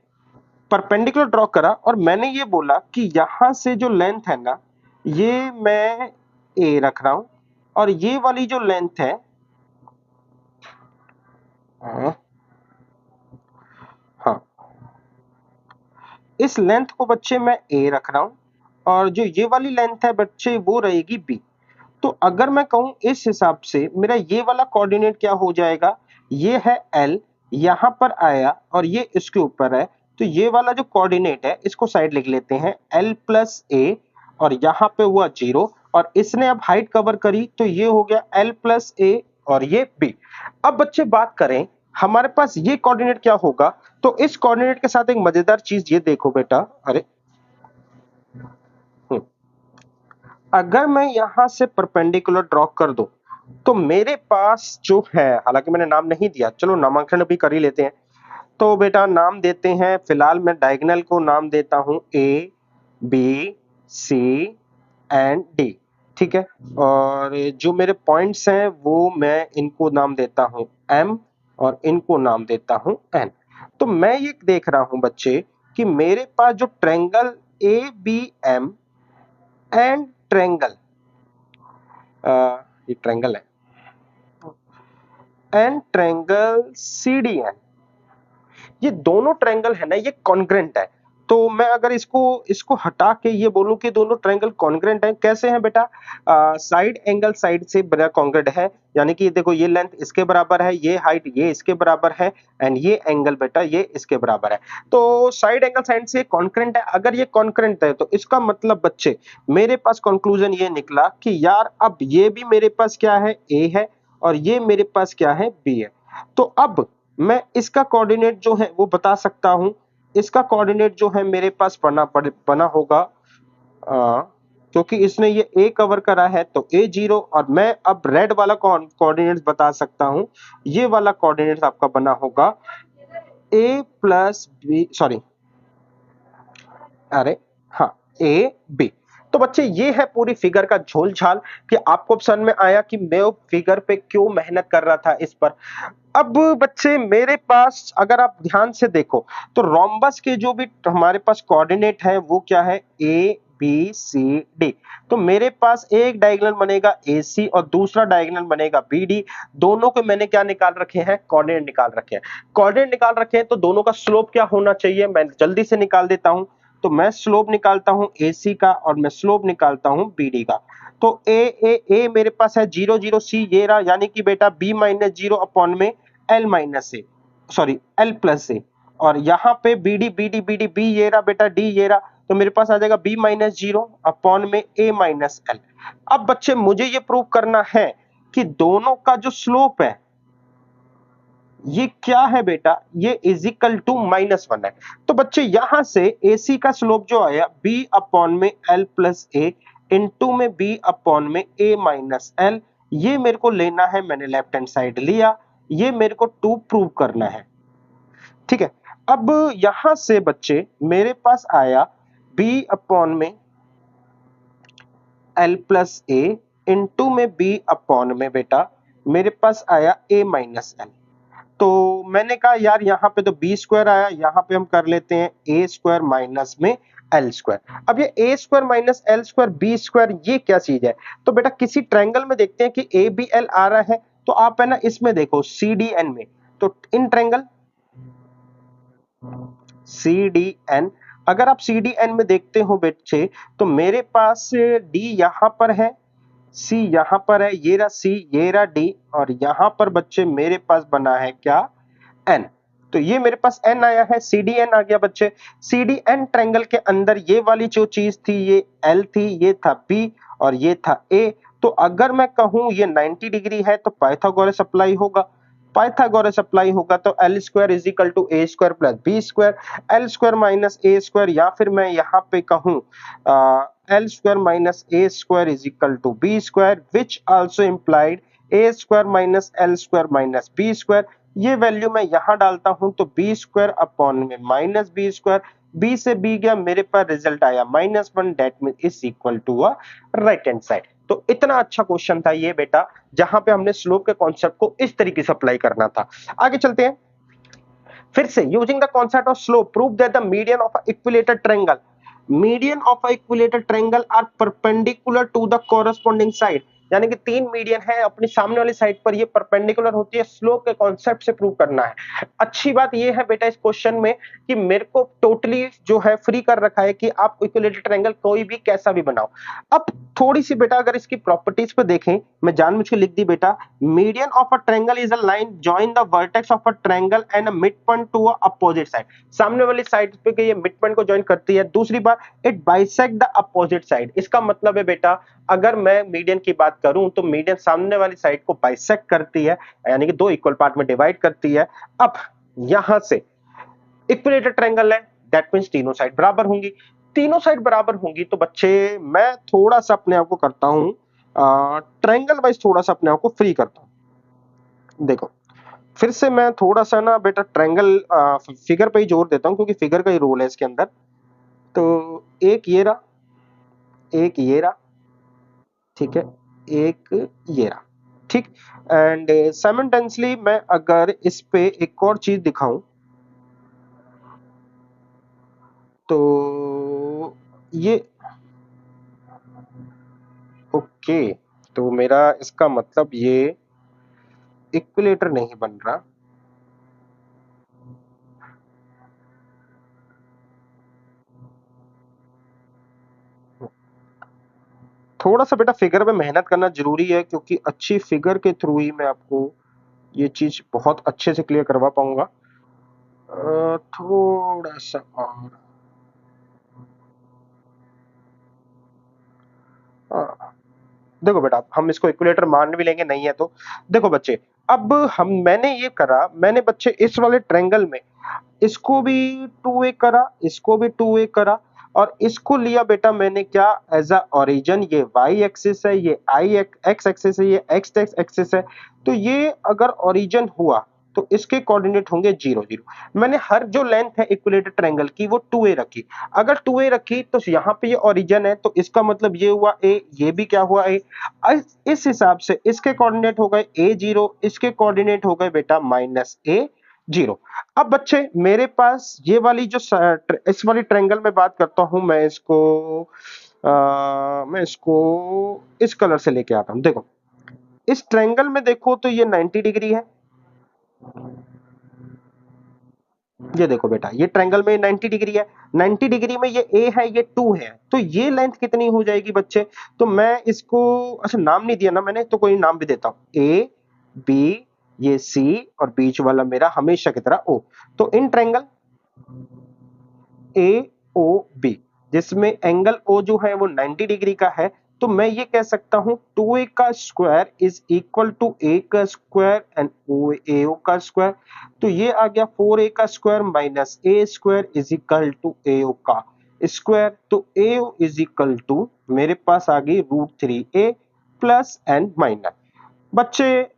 परपेंडिकुलर ड्रॉ करा, और मैंने ये बोला कि यहां से जो लेंथ है ना ये मैं ए रख रहा हूं, और ये वाली जो लेंथ है, हाँ, हाँ, इस लेंथ को बच्चे मैं ए रख रहा हूं, और जो ये वाली लेंथ है बच्चे वो रहेगी बी। तो अगर मैं कहूं इस हिसाब से मेरा ये वाला कोऑर्डिनेट क्या हो जाएगा, ये है एल, यहां पर आया और ये इसके ऊपर है, तो ये वाला जो कोऑर्डिनेट है इसको साइड लिख लेते हैं, एल प्लस ए, और यहां पे हुआ 0, और इसने अब हाइट कवर करी तो ये हो गया एल प्लस ए, और ये बी। अब बच्चे बात करें हमारे पास ये कोऑर्डिनेट क्या होगा, तो इस कोऑर्डिनेट के साथ एक मजेदार चीज ये देखो बेटा। अरे, हम्म, अगर मैं यहां से परपेंडिकुलर ड्रॉ कर दूं तो मेरे पास जो है, हालांकि मैंने नाम नहीं दिया, चलो नामांकन भी कर ही लेते हैं। तो बेटा नाम देते हैं, फिलहाल मैं डायगोनल को नाम देता हूं ए, बी, सी एंड डी। ठीक है, और जो मेरे पॉइंट्स हैं वो मैं इनको नाम देता हूं एम, और इनको नाम देता हूं एन। तो मैं ये देख रहा हूं बच्चे कि मेरे पास जो triangle A B M and triangle, ये ट्रायंगल है, and triangle C D N, ये दोनों ट्रायंगल है ना, ये कॉन्ग्रेंट है। तो मैं अगर इसको इसको हटा के ये बोलूं कि दोनों ट्रायंगल कॉन्ग्रेंट हैं, कैसे हैं बेटा? साइड एंगल साइड से बड़ा कॉन्ग्रेंट है, यानी कि देखो ये लेंथ इसके बराबर है, ये हाइट ये इसके बराबर है, एंड ये एंगल बेटा ये इसके बराबर है। तो साइड एंगल साइड से कॉन्ग्रेंट है। अगर ये कॉन्ग्रेंट है तो इसका मतलब बच्चे मेरे पास कंक्लूजन ये निकला कि यार अब ये भी मेरे पास क्या है, ए है, और ये मेरे पास क्या है, बी है। तो अब मैं इसका कोऑर्डिनेट जो है वो बता सकता हूं। इसका कोऑर्डिनेट जो है मेरे पास बना होगा, क्योंकि इसने ये ए कवर करा है तो ए जीरो, और मैं अब रेड वाला कोऑर्डिनेट बता सकता हूं। ये वाला कोऑर्डिनेट आपका बना होगा ए प्लस बी, सॉरी, अरे हाँ, ए बी। तो बच्चे ये है पूरी फिगर का झोल झाल कि आपको समझ में आया कि मैं फिगर पे क्यों मेहनत कर रहा था इस पर। अब बच्चे मेरे पास अगर आप ध्यान से देखो तो रोम्बस के जो भी हमारे पास कोऑर्डिनेट है वो क्या है, ए बी सी डी। तो मेरे पास एक डायगोनल बनेगा ए सी और दूसरा डायगोनल बनेगा बी डी। दोनों के मैंने क्या निकाल रखे हैं, कोऑर्डिनेट निकाल रखे हैं। कोऑर्डिनेट निकाल रखे हैं तो दोनों का स्लोप क्या होना चाहिए, मैं जल्दी से निकाल देता हूं। तो मैं स्लोप निकालता हूं ए सी का और मैं स्लोप निकालता हूं बी डी का। तो ए मेरे पास है 0 0 सी, ये रहा, यानी कि बेटा बी माइनस जीरो अपॉन में L minus A, sorry L plus A, और यहाँ पे B D B D B D B ये रहा बेटा, डी ये रहा, तो मेरे पास आ जाएगा बी माइनस जीरो अपॉन में ए माइनस एल। अब बच्चे मुझे ये प्रूव करना है कि दोनों का जो स्लोप है ये क्या है बेटा, ये इज इक्वल टू -1 है। तो बच्चे यहां से AC का स्लोप जो आया b अपॉन में l प्लस ए इंटू में b अपॉन में a माइनस एल, ये मेरे को लेना है, मैंने लेफ्ट हैंड साइड लिया, ये मेरे को 2 प्रूव करना है। ठीक है, अब यहां से बच्चे मेरे पास आया b अपॉन में l प्लस ए इंटू में b अपॉन में बेटा मेरे पास आया a माइनस एल। तो मैंने कहा यार यहाँ पे तो बी स्क्वायर आया, यहाँ पे हम कर लेते हैं ए स्क्वायर माइनस में एल स्क्वायर। अब ये a square minus L square b square ये क्या चीज है? तो बेटा किसी ट्रायंगल में देखते हैं कि ए बी एल आ रहा है, तो आप है ना इसमें देखो सी डी एन में, तो in triangle C D N, अगर आप सी डी एन में देखते हो बच्चे तो मेरे पास डी यहाँ पर है, सी यहाँ पर है, ये रहा सी ये रहा डी, और यहाँ पर बच्चे मेरे पास बना है क्या, एन। तो ये मेरे पास एन आया है, सी डी एन आ गया बच्चे। सी डी एन ट्रायंगल के अंदर ये वाली जो चीज थी ये एल थी, ये था बी और ये था ए। तो अगर मैं कहूं ये 90 डिग्री है तो पाइथागोरस अप्लाई होगा। पाइथागोरस अप्लाई होगा तो L square is equal to A square plus B square, L square minus A square, या फिर मैं यहाँ पे कहूं L square minus A square is equal to B square, which also implied A square minus L square minus B square. ये value मैं यहां डालता हूं तो बी स्क्वायर अपॉन में माइनस बी स्क्वायर, बी से बी गया, मेरे पास रिजल्ट आया -1, that mean is equal to a right hand side. तो इतना अच्छा क्वेश्चन था ये बेटा, जहां पे हमने स्लोप के कॉन्सेप्ट को इस तरीके से अप्लाई करना था। आगे चलते हैं, फिर से using the concept of slope prove that the median of a equilateral triangle, median of a equilateral triangle are perpendicular to the corresponding side, यानी कि 3 मीडियन है अपनी सामने वाली साइड पर, ये परपेंडिकुलर होती है, स्लोप के कॉन्सेप्ट से प्रूव करना है। अच्छी बात ये है बेटा इस क्वेश्चन में कि मेरे को टोटली जो है फ्री कर रखा है कि आप इक्विलेटरल ट्रायंगल कोई भी कैसा भी बनाओ। अब थोड़ी सी बेटा अगर इसकी प्रॉपर्टीज पे देखें, मैं जानबूझ के लिख दी बेटा, median of a triangle is a line join the vertex of a triangle and a mid point to a opposite side, सामने वाली साइड पे के ये मिड पॉइंट को जॉइन करती है। दूसरी बात it bisect the opposite side, इसका मतलब है बेटा अगर मैं मीडियन की बात करूं तो मीडियन सामने वाली साइड को बाइसेक्ट करती है, यानी कि 2 इक्वल पार्ट में डिवाइड करती है। अब यहां से इक्विलेटरल ट्रायंगल है, दैट मींस तीनों साइड बराबर होंगी। तीनों साइड बराबर होंगी तो बच्चे मैं थोड़ा सा अपने आप को करता हूं ट्रायंगल वाइज, थोड़ा सा अपने आप को फ्री करता हूं। देखो फिर से मैं थोड़ा सा ना बेटा ट्रायंगल फिगर पे ही जोर देता हूं, क्योंकि फिगर का ही रोल है इसके अंदर। तो एक ये रहा, एक ये रहा, ठीक है, एक ये रहा, ठीक। एंड साइमल्टेनियसली मैं अगर इस पे एक और चीज दिखाऊं, तो ये ओके, तो मेरा इसका मतलब ये इक्विलेटर नहीं बन रहा। थोड़ा सा बेटा फिगर में मेहनत करना जरूरी है, क्योंकि अच्छी फिगर के थ्रू ही मैं आपको ये चीज बहुत अच्छे से क्लियर करवा पाऊंगा। थोड़ा सा और। हाँ, देखो बेटा, हम इसको इक्विलेटर मान भी लेंगे, नहीं है तो देखो बच्चे, अब हम मैंने ये करा, मैंने बच्चे इस वाले ट्रायंगल में इसको भी 2a करा, इसको भी 2a करा, और इसको लिया बेटा मैंने क्या एज अ ओरिजिन। ये y एक्सिस है, ये i x एक्सिस है, ये x एक्सिस है। तो ये अगर ओरिजिन हुआ तो इसके कोऑर्डिनेट होंगे 0 0। मैंने हर जो लेंथ है इक्विलेटर ट्रायंगल की वो 2a रखी। अगर 2a रखी तो यहाँ पे ये ओरिजिन है, तो इसका मतलब ये हुआ a, ये भी क्या हुआ a। इस हिसाब से इसके कोऑर्डिनेट हो गए a0, इसके कोऑर्डिनेट हो गए बेटा -a0। अब बच्चे मेरे पास ये वाली जो इस वाली ट्रायंगल में बात करता हूं, मैं इसको इस कलर से लेके आता हूं। देखो इस ट्रायंगल में देखो तो ये 90 डिग्री है। ये देखो बेटा, ये ट्रायंगल में 90 डिग्री है, 90 डिग्री में ये a है, ये 2 है, तो ये लेंथ कितनी हो जाएगी बच्चे। तो मैं इसको, अच्छा नाम नहीं दिया ना मैंने, तो कोई नाम भी देता हूं, a b, ये c, और बीच वाला मेरा हमेशा की तरह o। तो in triangle A O B, जिसमें एंगल ओ जो है वो 90 डिग्री का है, तो मैं ये कह सकता हूं 2a का square is equal to a का स्क्वायर एंड AO का स्क्वायर। तो ये आ गया 4a का square minus a square is equal to AO का स्क्वायर। तो AO इज इक्वल टू मेरे पास आ गई √3a प्लस एंड माइनस। बच्चे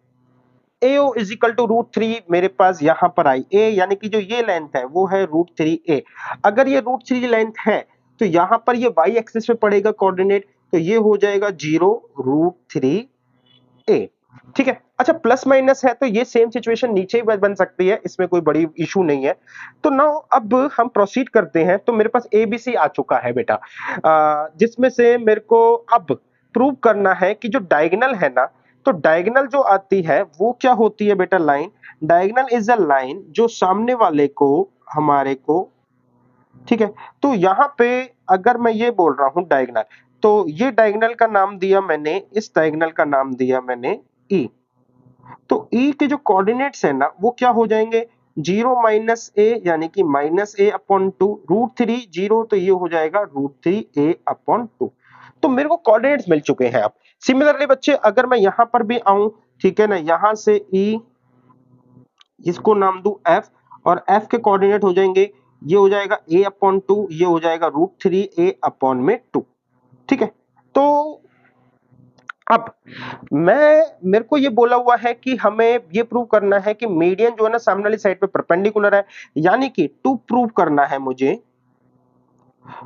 AO इज इक्वल टू √3 मेरे पास यहां पर आई a, यानी कि जो ये लेंथ है वो है √3a। अगर ये √3 लेंथ है तो यहां पर ये y एक्सिस पे पड़ेगा कोऑर्डिनेट, तो ये हो जाएगा 0 √3a। ठीक है, अच्छा प्लस माइनस है तो ये सेम सिचुएशन नीचे ही बन सकती है, इसमें कोई बड़ी इशू नहीं है। तो नाउ अब हम प्रोसीड करते हैं। तो मेरे पास ABC आ चुका है बेटा, जिसमें से मेरे को अब प्रूव करना है कि जो डायगोनल है ना, तो डायगोनल जो आती है वो क्या होती है बेटा, line. Diagonal is a line जो सामने वाले को, हमारे को, ठीक है। तो यहाँ पे अगर मैं ये बोल रहा हूं डायगोनल, तो ये डायगोनल का नाम दिया मैंने, इस डायगोनल का नाम दिया मैंने E। तो E के जो कोऑर्डिनेट्स है ना वो क्या हो जाएंगे, 0 माइनस a, यानी कि -a/2 √3 0, तो ये हो जाएगा √3a/2। तो मेरे को कोऑर्डिनेट्स मिल चुके हैं। अब सिमिलरली बच्चे अगर मैं यहां पर भी आऊं, ठीक है ना, यहां से E, इसको नाम दूं F, और F के कोऑर्डिनेट हो जाएंगे, ये हो जाएगा a/2, ये हो जाएगा √3a/2। ठीक है, तो अब मेरे को ये बोला हुआ है कि हमें ये प्रूव करना है कि मीडियन जो है ना सामने वाली साइड पे परपेंडिकुलर है, यानी कि टू प्रूव करना है मुझे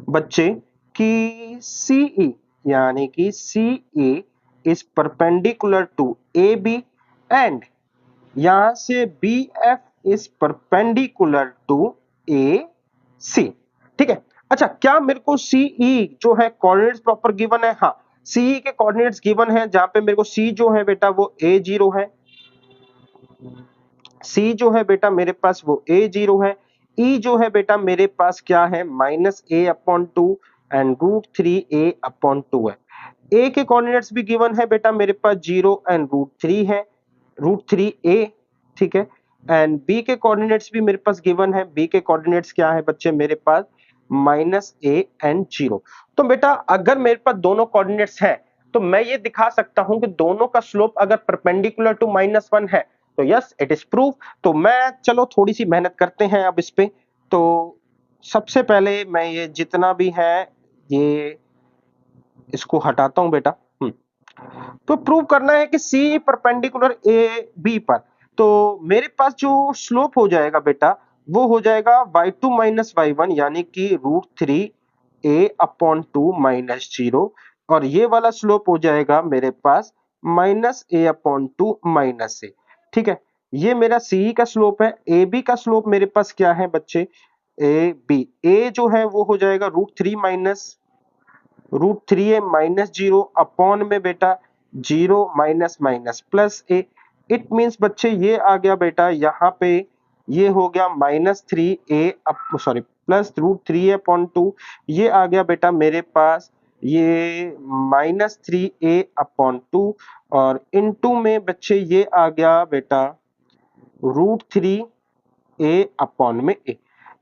बच्चे कि CE, यानी कि CE is perpendicular to AB, and यहां से BF is perpendicular to AC। ठीक है, अच्छा क्या मेरे को CE जो है कोऑर्डिनेट्स प्रॉपर गिवन है, हाँ CE के कोऑर्डिनेट्स गिवन है, जहां पे मेरे को C जो है बेटा वो A0 है, C जो है बेटा मेरे पास वो A0 है, E जो है बेटा मेरे पास क्या है, -a/2 एंड √3a/2 है। A के कोऑर्डिनेट्स भी गिवन है बेटा मेरे पास 0 एंड √3 है, √3a। ठीक है, एंड B के कोऑर्डिनेट्स भी मेरे पास गिवन है, B के कोऑर्डिनेट्स क्या है बच्चे मेरे पास, -a एंड 0। तो बेटा अगर मेरे पास दोनों कोऑर्डिनेट्स हैं तो मैं ये दिखा सकता हूं कि दोनों का स्लोप अगर परपेंडिकुलर टू -1 है तो यस इट इज प्रूफ। तो मैं चलो थोड़ी सी मेहनत करते हैं अब इस पे। तो सबसे पहले मैं ये जितना भी है ये इसको हटाता हूं बेटा। तो प्रूव करना है कि सी परपेंडिकुलर ए बी पर, तो मेरे पास जो स्लोप हो जाएगा बेटा वो हो जाएगा y2 माइनस y1, यानी कि √3a/2 -0, और ये वाला स्लोप हो जाएगा मेरे पास -a/2 -a। ठीक है, ये मेरा सी का स्लोप है। ए बी का स्लोप मेरे पास क्या है बच्चे, ए बी, ए जो है वो हो जाएगा √3 - 0 अपॉन में बेटा 0 minus minus plus A. It means बच्चे ये आ गया बेटा यहाँ पे, ये हो गया -3a सॉरी प्लस √3a/2, ये आ गया बेटा मेरे पास ये -3a/2 और इनटू में बच्चे ये आ गया बेटा √3a/ए।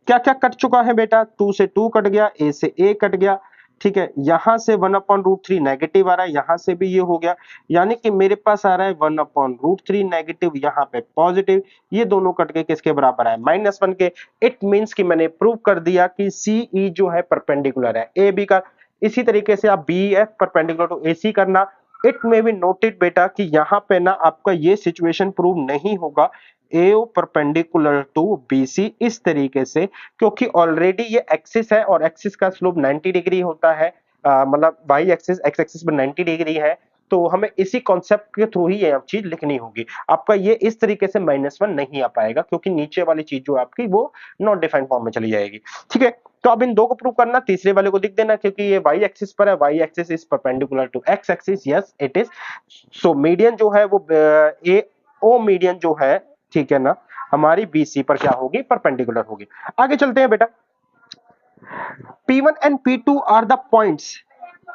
क्या क्या कट चुका है बेटा, 2 से 2 कट गया, a से a कट गया, ठीक है। यहां से 1/√3 नेगेटिव आ रहा है, यहां से भी ये हो गया, यानी कि मेरे पास आ रहा है 1/√3 नेगेटिव, यहाँ पे पॉजिटिव, ये दोनों कट के किसके बराबर है, -1 के। इट मींस कि मैंने प्रूव कर दिया कि CE जो है परपेंडिकुलर है ए बी का। इसी तरीके से आप BF परपेंडिकुलर टू AC करना। इट मे बी नोटेड बेटा कि यहाँ पे ना आपका ये सिचुएशन प्रूव नहीं होगा AO परपेंडिकुलर टू BC इस तरीके से, क्योंकि ऑलरेडी ये एक्सिस है और एक्सिस का स्लोप 90 डिग्री होता है, मतलब वाई एक्सिस एक्स एक्सिस पर 90 डिग्री है, तो हमें इसी कॉन्सेप्ट के थ्रू ही ये चीज लिखनी होगी। आपका ये इस तरीके से -1 नहीं आ पाएगा, क्योंकि नीचे वाली चीज जो आपकी वो नॉट डिफाइंड फॉर्म में चली जाएगी, ठीक है। तो अब इन दो को प्रूव करना, तीसरे वाले को लिख देना, क्योंकि ये वाई एक्सिस पर है, Y axis is perpendicular to X axis, yes it is. So median जो है वो ए ओ मीडियन जो है, ठीक है ना, हमारी BC पर क्या होगी, परपेंडिकुलर होगी। आगे चलते हैं बेटा। P1 and P2 are the points.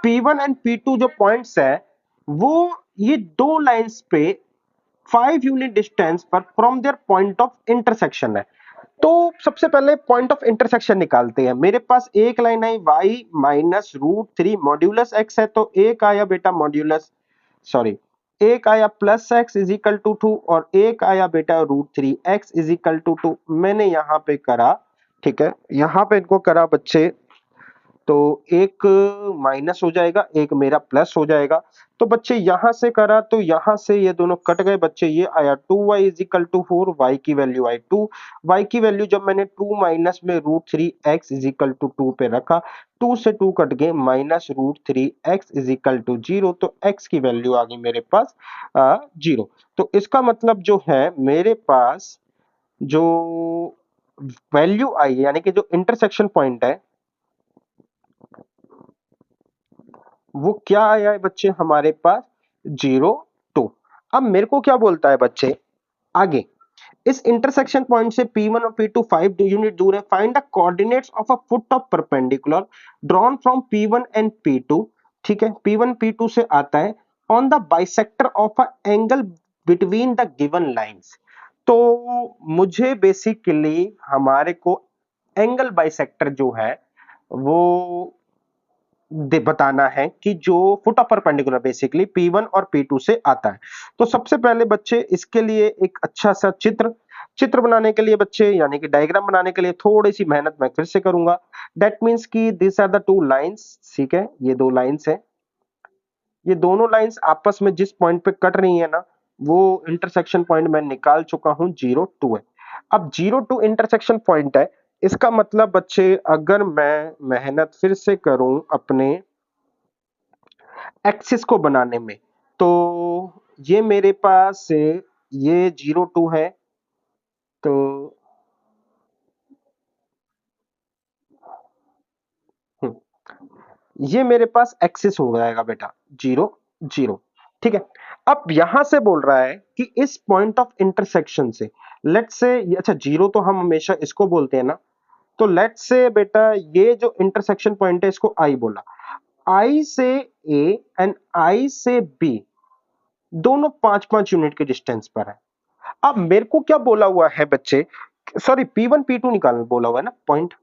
P1 and P2 जो पॉइंट्स है वो ये दो लाइंस पे 5 यूनिट डिस्टेंस पर from their point of intersection है। तो सबसे पहले पॉइंट ऑफ इंटरसेक्शन निकालते हैं। मेरे पास एक लाइन आई y -√3 मॉड्यूलस x है, तो एक आया बेटा मॉड्यूलस सॉरी एक आया +x इज इक्वल टू 2 और एक आया बेटा √3x इज इक्वल टू 2। मैंने यहाँ पे करा, ठीक है, यहाँ पे इनको करा बच्चे, तो एक माइनस हो जाएगा, एक मेरा प्लस हो जाएगा। तो बच्चे यहां से करा तो यहां से ये दोनों कट गए बच्चे, ये आया 2y is equal to 4, y की वैल्यू आई 2, y की वैल्यू जब मैंने 2 माइनस में √3x इज इक्वल टू 2 पे रखा, 2 से 2 कट गए, -√3x इज इक्वल टू 0, तो x की वैल्यू आ गई मेरे पास 0। तो इसका मतलब जो है मेरे पास जो वैल्यू आई है, यानी कि जो इंटरसेक्शन पॉइंट है वो क्या आया है बच्चे हमारे पास 0 2। अब मेरे को क्या बोलता है बच्चे आगे, इस इंटरसेक्शन पॉइंट से P1 और P2 5 यूनिट दूर है, find the coordinates of a foot of perpendicular drawn from P1 and P2, ठीक है, P1 P2 से आता है, on the bisector of a angle between the given lines. तो मुझे बेसिकली हमारे को एंगल बाइसेक्टर जो है वो बताना है कि जो foot of perpendicular basically P1 और P2 से आता है। तो सबसे पहले बच्चे इसके लिए एक अच्छा सा चित्र बनाने के लिए बच्चे, यानी कि डायग्राम बनाने के लिए थोड़ी सी मेहनत मैं फिर से करूंगा। दैट मींस कि this are the two lines, ठीक है, ये दो लाइंस है, ये दोनों लाइंस आपस में जिस पॉइंट पे कट रही है ना, वो इंटरसेक्शन पॉइंट मैं निकाल चुका हूं 0 2 है। अब 0 2 इंटरसेक्शन पॉइंट है, इसका मतलब बच्चे अगर मैं मेहनत फिर से करूं अपने एक्सिस को बनाने में, तो ये मेरे पास ये 0 2 है, तो ये मेरे पास एक्सिस हो जाएगा बेटा 0 0, ठीक है। अब यहां से बोल रहा है कि इस पॉइंट ऑफ इंटरसेक्शन से लेट्स से, अच्छा 0 तो हम हमेशा इसको बोलते हैं ना, तो लेट्स से बेटा ये जो इंटरसेक्शन पॉइंट है इसको आई बोला, आई से ए एंड आई से बी दोनों 5 5 यूनिट के डिस्टेंस पर है। अब मेरे को क्या बोला हुआ है बच्चे, सॉरी P1 P2 निकालना बोला हुआ है ना पॉइंट।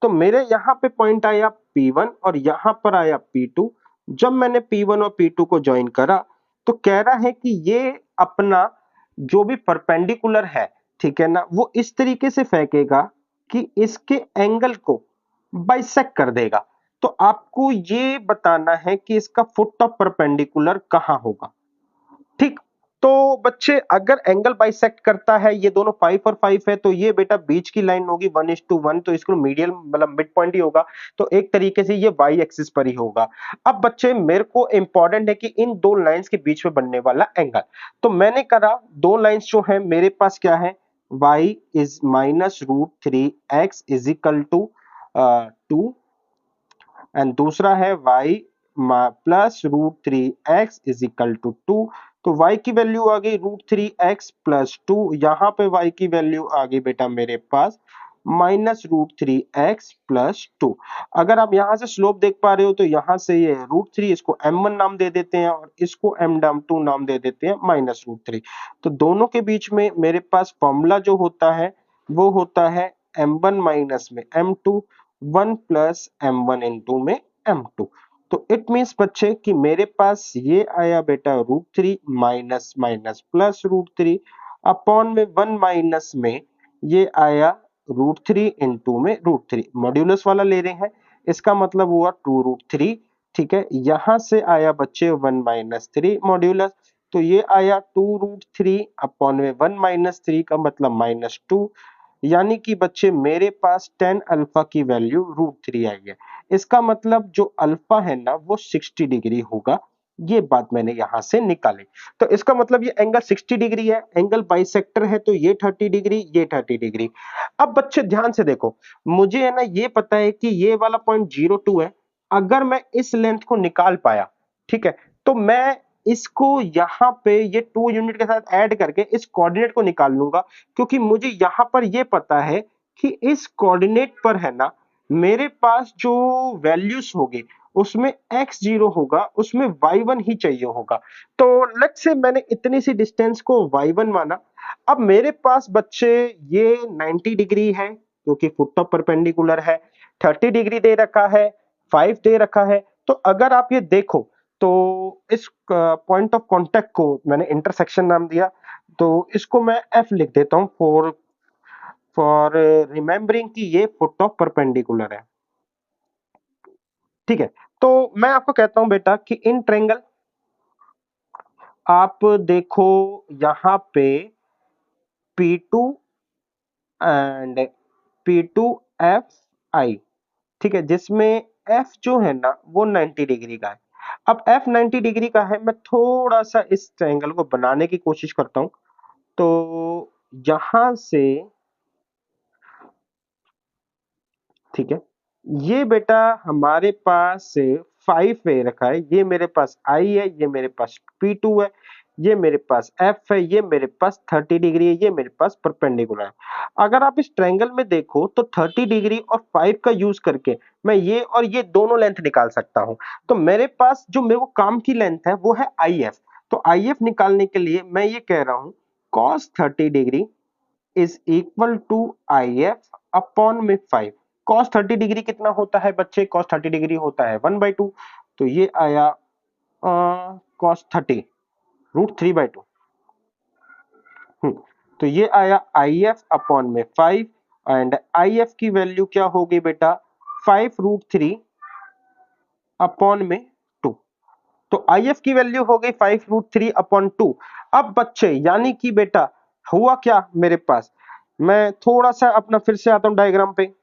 तो मेरे यहां पे पॉइंट आया P1 और यहां पर आया P2। जब मैंने P1 और P2 को ज्वाइन करा तो कह रहा है कि ये अपना जो भी परपेंडिकुलर है, ठीक है ना, वो इस तरीके से फेंकेगा कि इसके एंगल को बाइसेक्ट कर देगा। तो आपको ये बताना है कि इसका फुट ऑफ परपेंडिकुलर कहां होगा, ठीक। तो बच्चे अगर एंगल बाइसेक्ट करता है, ये दोनों 5 और 5 है, तो ये बेटा बीच की लाइन होगी 1:1, तो इसको मीडियन मतलब मिड पॉइंट ही होगा, तो एक तरीके से ये वाई एक्सिस पर ही होगा। अब बच्चे मेरे को इंपॉर्टेंट है कि इन दो लाइंस के बीच में बनने वाला एंगल, तो मैंने करा दो लाइंस जो है मेरे पास क्या है, y is minus root three X is equal to 2 and दूसरा है y plus root three X is equal to 2। तो y की वैल्यू आ गई रूट थ्री एक्स प्लस 2, यहाँ पे y की वैल्यू आ गई बेटा मेरे पास minus root three x plus 2। अगर आप यहाँ से स्लोप देख पा रहे हो तो यहाँ से ये रूट थ्री, इसको m1 नाम दे देते हैं और इसको m2 नाम दे देते हैं माइनस रूट थ्री। तो दोनों के बीच में मेरे पास फॉर्मूला जो होता है वो होता है m1 माइनस में m2, 1 प्लस m1 इंटू में m2। तो इट मीन्स बच्चे कि मेरे पास ये आया बेटा root three minus minus plus root three upon में 1 माइनस में ये आया रूट थ्री इंटू में रूट थ्री, मॉड्यूलस वाला ले रहे हैं, इसका मतलब हुआ टू रूट थ्री। ठीक है, यहां से आया बच्चे 1 माइनस थ्री मॉड्यूलस, तो ये आया टू रूट थ्री अपॉन में 1 माइनस थ्री का मतलब माइनस टू, यानी कि बच्चे मेरे पास टेन अल्फा की वैल्यू रूट थ्री आई है। इसका मतलब जो अल्फा है ना वो 60 डिग्री होगा, ये बात मैंने यहां से निकाली। तो इसका मतलब ये एंगल 60 डिग्री है, एंगल बाइसेक्टर है, तो ये 30 डिग्री, ये 30 डिग्री। अब बच्चे ध्यान से देखो, मुझे है ना ये पता है कि ये वाला पॉइंट 02 है, अगर मैं इस लेंथ को निकाल पाया, ठीक है, तो मैं इसको यहाँ पे ये 2 यूनिट के साथ ऐड करके इस कोऑर्डिनेट को निकाल लूंगा, क्योंकि मुझे यहां पर ये पता है कि इस कोऑर्डिनेट पर है ना मेरे पास जो वैल्यूज होगी उसमें x0 होगा, उसमें y1 ही चाहिए होगा। तो लेट्स से मैंने इतनी सी डिस्टेंस को y1 माना। अब मेरे पास बच्चे ये 90 डिग्री है क्योंकि फुट ऑफ परपेंडिकुलर है, 30 डिग्री दे रखा है, 5 दे रखा है। तो अगर आप ये देखो तो इस पॉइंट ऑफ कांटेक्ट को मैंने इंटरसेक्शन नाम दिया, तो इसको मैं f लिख देता हूं फॉर रिमेंबरिंग कि ये फुट ऑफ परपेंडिकुलर है। ठीक है, तो मैं आपको कहता हूं बेटा कि इन ट्रायंगल आप देखो यहां पे P2 एंड P2FI, ठीक है, जिसमें F जो है ना वो 90 डिग्री का है। अब F 90 डिग्री का है, मैं थोड़ा सा इस ट्रायंगल को बनाने की कोशिश करता हूं। तो यहां से, ठीक है, ये बेटा हमारे पास 5 ए रखा है, ये मेरे पास आई है, ये मेरे पास P2 है, ये मेरे पास F है, ये मेरे पास 30 डिग्री है, ये मेरे पास परपेंडिकुलर है। अगर आप इस ट्रायंगल में देखो तो 30 डिग्री और 5 का यूज करके मैं ये और ये दोनों लेंथ निकाल सकता हूं। तो मेरे पास जो मेरे को काम की लेंथ है वो है IF। तो IF निकालने के लिए मैं ये कह रहा हूं cos 30 degree is equal to IF upon में 5। cos 30 डिग्री कितना होता है बच्चे? cos 30 डिग्री होता है 1/2, तो ये आया cos 30 रूट 3/2। तो ये आया IF अपॉन में 5 एंड IF की वैल्यू क्या हो गई बेटा 5 रूट 3 अपॉन में 2। तो IF की वैल्यू हो गई 5 रूट 3 अपॉन 2। अब बच्चे यानी कि बेटा हुआ क्या मेरे पास, मैं थोड़ा सा अपना फिर से आता हूं डायग्राम पे।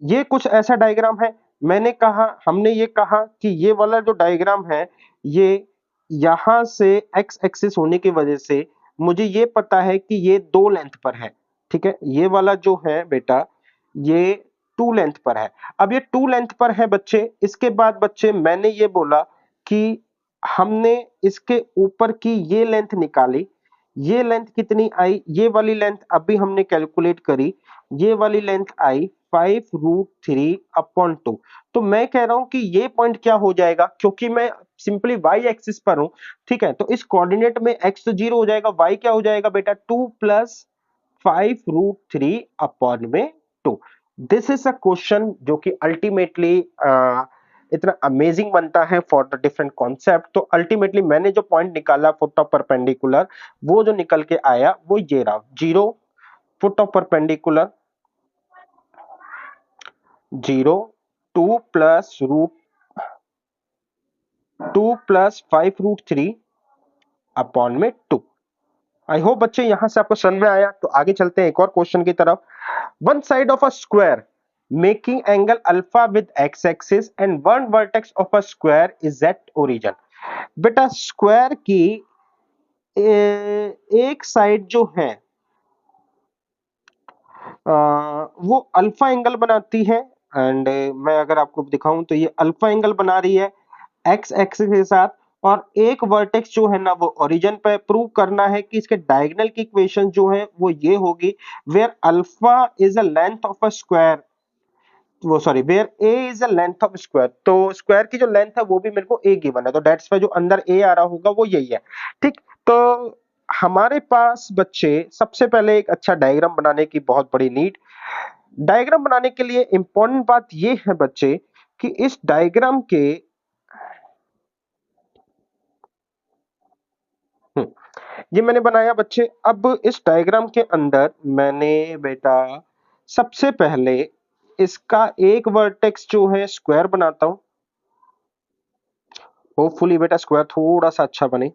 ये कुछ ऐसा डायग्राम है, मैंने कहा, हमने ये कहा कि ये वाला जो डायग्राम है ये यहां से एक्स एक्सिस होने की वजह से मुझे ये पता है कि ये दो लेंथ पर है। ठीक है, ये वाला जो है बेटा ये टू लेंथ पर है। अब ये टू लेंथ पर है बच्चे, इसके बाद बच्चे मैंने ये बोला कि हमने इसके ऊपर की ये लेंथ निकाली, ये लेंथ कितनी आई, ये वाली लेंथ अभी हमने कैलकुलेट करी, ये वाली लेंथ आई 5 रूट 3 अपॉन 2। तो मैं कह रहा हूं कि ये पॉइंट क्या हो जाएगा, क्योंकि मैं सिंपली y एक्सिस पर हूं, ठीक है, तो इस कोऑर्डिनेट में x तो 0 हो जाएगा, y क्या हो जाएगा बेटा 2 प्लस 5 रूट 3 अपॉन में 2। दिस इज अ क्वेश्चन जो कि अल्टीमेटली इतना अमेजिंग बनता है फॉर द डिफरेंट कॉन्सेप्ट। तो अल्टीमेटली मैंने जो पॉइंट निकाला फुट ऑफ परपेंडिकुलर, वो जो निकल के आया वो ये रहा, 0 foot of perpendicular 0 2 plus root 2 plus 5 root 3 upon में 2। आई होप बच्चे यहां से आपको समझ में आया। तो आगे चलते हैं एक और क्वेश्चन की तरफ। One side of a square making angle alpha with x axis and one vertex of a square is at origin। बेटा स्क्वायर की एक साइड जो है वो अल्फा एंगल बनाती है। एंड मैं अगर आपको दिखाऊं तो ये अल्फा एंगल बना रही है एक्स एक्सिस के साथ। और एक वर्टेक्स जो है ना वो ओरिजिन पे प्रूव करना है कि इसके डायगोनल की इक्वेशन जो है वो ये होगी, where alpha is a length of a square, वो sorry where a is a length of square. तो स्क्वायर की जो लेंथ है वो भी मेरे को ए गिवन है, तो दैट्स वाई जो अंदर ए आ रहा होगा वो यही है। ठीक, तो हमारे पास बच्चे सबसे पहले एक अच्छा डायग्राम बनाने की बहुत बड़ी नीड। डायग्राम बनाने के लिए इंपॉर्टेंट बात ये है बच्चे कि इस डायग्राम के ये मैंने बनाया बच्चे। अब इस डायग्राम के अंदर मैंने बेटा सबसे पहले इसका एक वर्टेक्स जो है स्क्वायर बनाता हूं। होपफुली बेटा स्क्वायर थोड़ा सा अच्छा बने।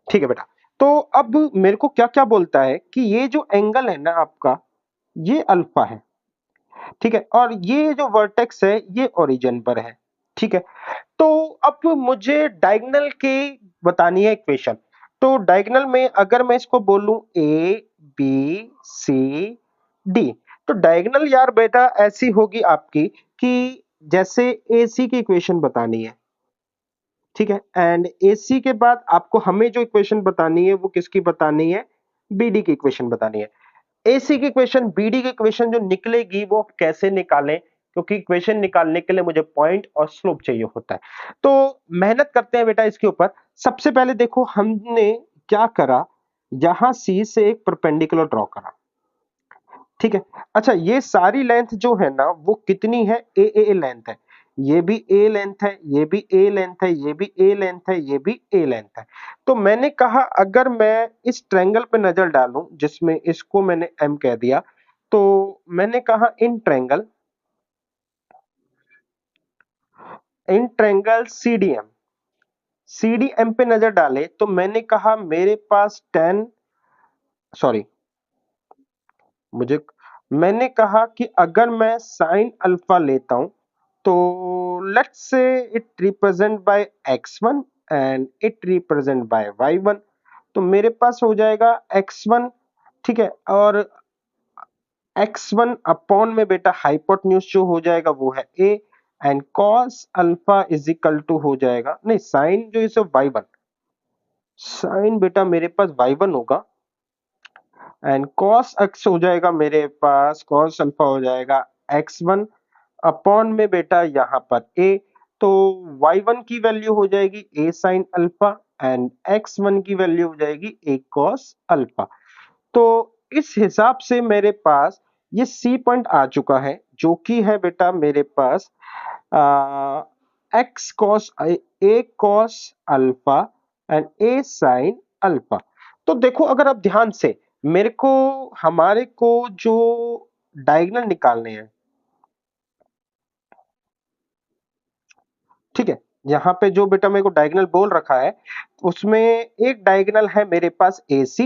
ठीक है बेटा। तो अब मेरे को क्या क्या बोलता है कि ये जो एंगल है ना आपका, ये अल्फा है। ठीक है, और ये जो वर्टेक्स है ये ओरिजिन पर है। ठीक है, तो अब मुझे डायगोनल की बतानी है इक्वेशन। तो डायगोनल में अगर मैं इसको बोलूं ए बी सी डी, तो डायगोनल यार बेटा ऐसी होगी आपकी कि जैसे ए सी की इक्वेशन बतानी है। ठीक है, एंड ए सी के बाद आपको हमें जो इक्वेशन बतानी है वो किसकी बतानी है, बी डी की इक्वेशन बतानी है। एसी की इक्वेशन बीडी की इक्वेशन जो निकलेगी वो कैसे निकालें, क्योंकि इक्वेशन निकालने के लिए मुझे पॉइंट और स्लोप चाहिए होता है। तो मेहनत करते हैं बेटा इसके ऊपर। सबसे पहले देखो हमने क्या करा, यहां सी से एक परपेंडिकुलर ड्रॉ करा। ठीक है, अच्छा ये सारी लेंथ जो है ना वो कितनी है, ए लेंथ है। ये भी ए लेंथ है, ये भी ए लेंथ है, ये भी ए लेंथ है, ये भी ए लेंथ है। तो मैंने कहा अगर मैं इस ट्रायंगल पे नजर डालूं जिसमें इसको मैंने एम कह दिया, तो मैंने कहा इन ट्रायंगल सीडीएम, सीडीएम पे नजर डाले तो मैंने कहा मेरे पास 10 सॉरी मुझे मैंने कहा कि अगर मैं साइन अल्फा लेता हूं तो let's say it represent by x1 and it represent by y1। तो मेरे पास हो जाएगा x1। ठीक है, और x1 अपॉन में बेटा हाइपोटेन्यूज जो हो जाएगा वो है a, and cos alpha is equal to हो जाएगा, नहीं साइन जो इसे y1, साइन बेटा मेरे पास y1 होगा, एंड cos x हो जाएगा मेरे पास, cos अल्फा हो जाएगा x1 अपॉन में बेटा यहाँ पर a। तो y1 की वैल्यू हो जाएगी a sin alpha and x1 की वैल्यू हो जाएगी a cos अल्फा। तो इस हिसाब से मेरे पास ये सी पॉइंट आ चुका है जो कि है बेटा मेरे पास x cos a cos alpha and a sine alpha. तो देखो अगर आप ध्यान से मेरे को हमारे को जो डायगोनल निकालने हैं, ठीक है, यहाँ पे जो बेटा मेरे को डायगोनल बोल रखा है उसमें एक डायगोनल है मेरे पास ए सी,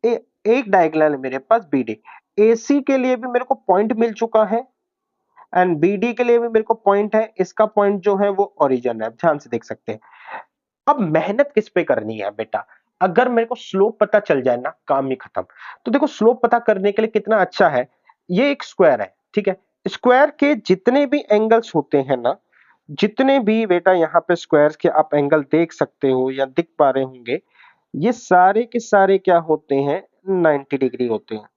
एक डायगोनल है मेरे पास बी डी। ए सी के लिए भी मेरे को पॉइंट मिल चुका है एंड बी डी के लिए भी मेरे को पॉइंट है, इसका पॉइंट जो है वो ओरिजिन है, ध्यान से देख सकते हैं। अब मेहनत किस पे करनी है बेटा, अगर मेरे को स्लोप पता चल जाए ना काम ही खत्म। तो देखो स्लोप पता करने के लिए कितना अच्छा है, ये एक स्क्वायर है। ठीक है, स्क्वायर के जितने भी एंगल्स होते हैं ना, जितने भी बेटा यहाँ पे स्क्वायर के आप एंगल देख सकते हो या दिख पा रहे होंगे, ये सारे के सारे क्या होते हैं, 90 डिग्री होते हैं।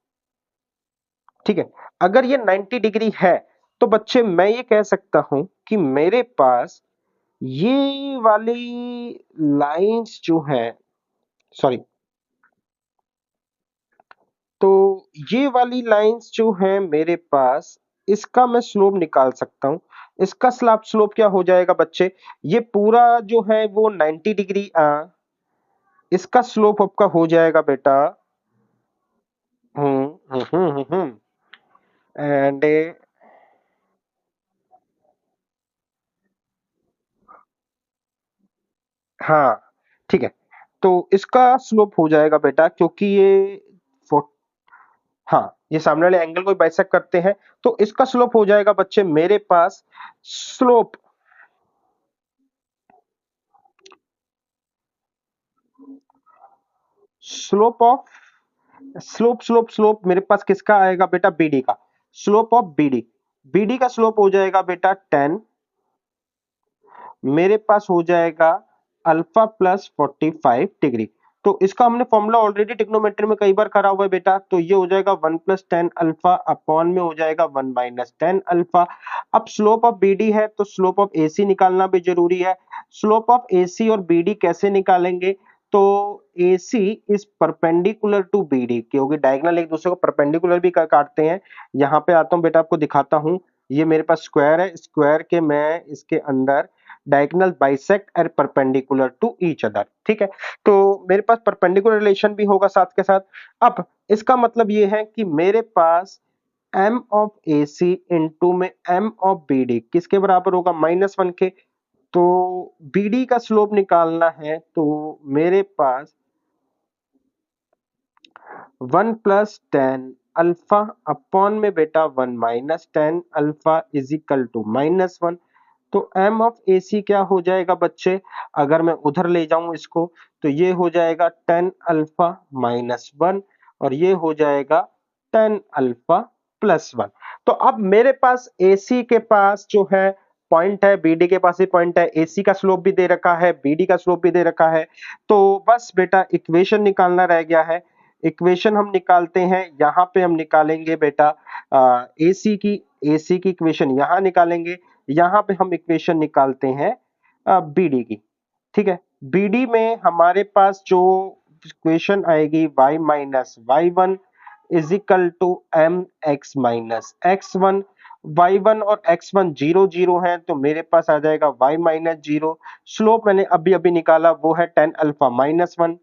ठीक है, अगर ये 90 डिग्री है तो बच्चे मैं ये कह सकता हूं कि मेरे पास ये वाली लाइंस जो है, सॉरी, तो ये वाली लाइंस जो है मेरे पास, इसका मैं स्लोप निकाल सकता हूं। इसका स्लोप क्या हो जाएगा बच्चे, ये पूरा जो है वो 90 डिग्री इसका स्लोप आपका हो जाएगा बेटा एंड हाँ ठीक है, तो इसका स्लोप हो जाएगा बेटा, क्योंकि ये हाँ, ये सामने वाले एंगल को बाइसेक्ट करते हैं, तो इसका स्लोप हो जाएगा बच्चे मेरे पास स्लोप स्लोप ऑफ स्लोप मेरे पास किसका आएगा बेटा, बीडी का। स्लोप ऑफ बीडी, बीडी का स्लोप हो जाएगा बेटा 10, मेरे पास हो जाएगा अल्फा प्लस 45 डिग्री। तो इसका हमने फॉर्मूला ऑलरेडी ट्रिग्नोमेट्री में कई बार करा हुआ है बेटा, तो ये हो जाएगा 1 + tan अल्फा अपॉन में हो जाएगा 1 - tan अल्फा। अब स्लोप ऑफ बीडी है तो स्लोप ऑफ एसी निकालना भी जरूरी है। स्लोप ऑफ एसी और बीडी कैसे निकालेंगे, तो AC is perpendicular to BD, क्योंकि डायगोनल एक दूसरे को परपेंडिकुलर भी काटते हैं। यहाँ पे आता हूँ बेटा, आपको दिखाता हूँ। ये मेरे पास स्क्वायर है, स्क्वायर के मैं इसके अंदर diagonal bisect and perpendicular to each other, ठीक है। तो मेरे पास परपेंडिकुलर रिलेशन भी होगा साथ के साथ। अब इसका मतलब ये है कि मेरे पास m ऑफ AC इंटू में m ऑफ BD किसके बराबर होगा, -1 के। तो BD का स्लोप निकालना है तो मेरे पास 1 + tan अल्फा अपॉन में बेटा 1 - tan alpha is equal to -1। तो m ऑफ AC क्या हो जाएगा बच्चे, अगर मैं उधर ले जाऊं इसको, तो ये हो जाएगा tan अल्फा -1 और ये हो जाएगा tan अल्फा +1। तो अब मेरे पास AC के पास जो है पॉइंट है, BD के पास भी पॉइंट है, AC का स्लोप भी दे रखा है, BD का स्लोप भी दे रखा है। तो बस बेटा इक्वेशन निकालना रह गया है। इक्वेशन हम निकालते हैं, यहाँ पे हम निकालेंगे बेटा AC की इक्वेशन यहाँ निकालेंगे, यहाँ पे हम इक्वेशन निकालते हैं BD की, ठीक है। BD में हमारे पास जो इक्वेशन आएगी y - y1 is equal to mx - x1। y1 और x1 0 0 है, तो मेरे पास आ जाएगा y - 0। स्लोप मैंने अभी अभी निकाला, वो है tan alpha -1,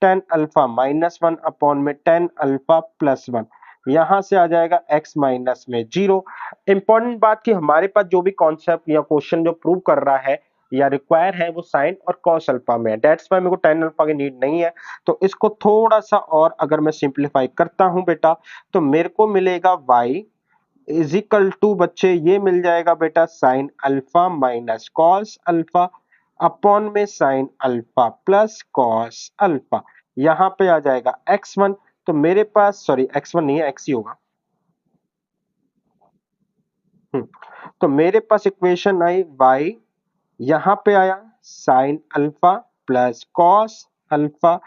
tan alpha -1 upon में tan अल्फा +1। यहां से आ जाएगा x माइनस में 0। इंपॉर्टेंट बात कि हमारे पास जो भी कॉन्सेप्ट या क्वेश्चन जो प्रूव कर रहा है या रिक्वायर है वो साइन और कॉस अल्फा में है, दैट्स वाई मेरे को tan अल्फा की नीड नहीं है। तो इसको थोड़ा सा और अगर मैं सिंप्लीफाई करता हूं बेटा, तो मेरे को मिलेगा y इज इक्वल टू बच्चे ये मिल जाएगा बेटा sine alpha minus cos alpha upon में sine alpha plus cos alpha. यहां पे आ जाएगा x1, तो मेरे पास सॉरी x1 नहीं है, x ही होगा। तो मेरे पास इक्वेशन आई y, यहां पे आया sine alpha plus cos alpha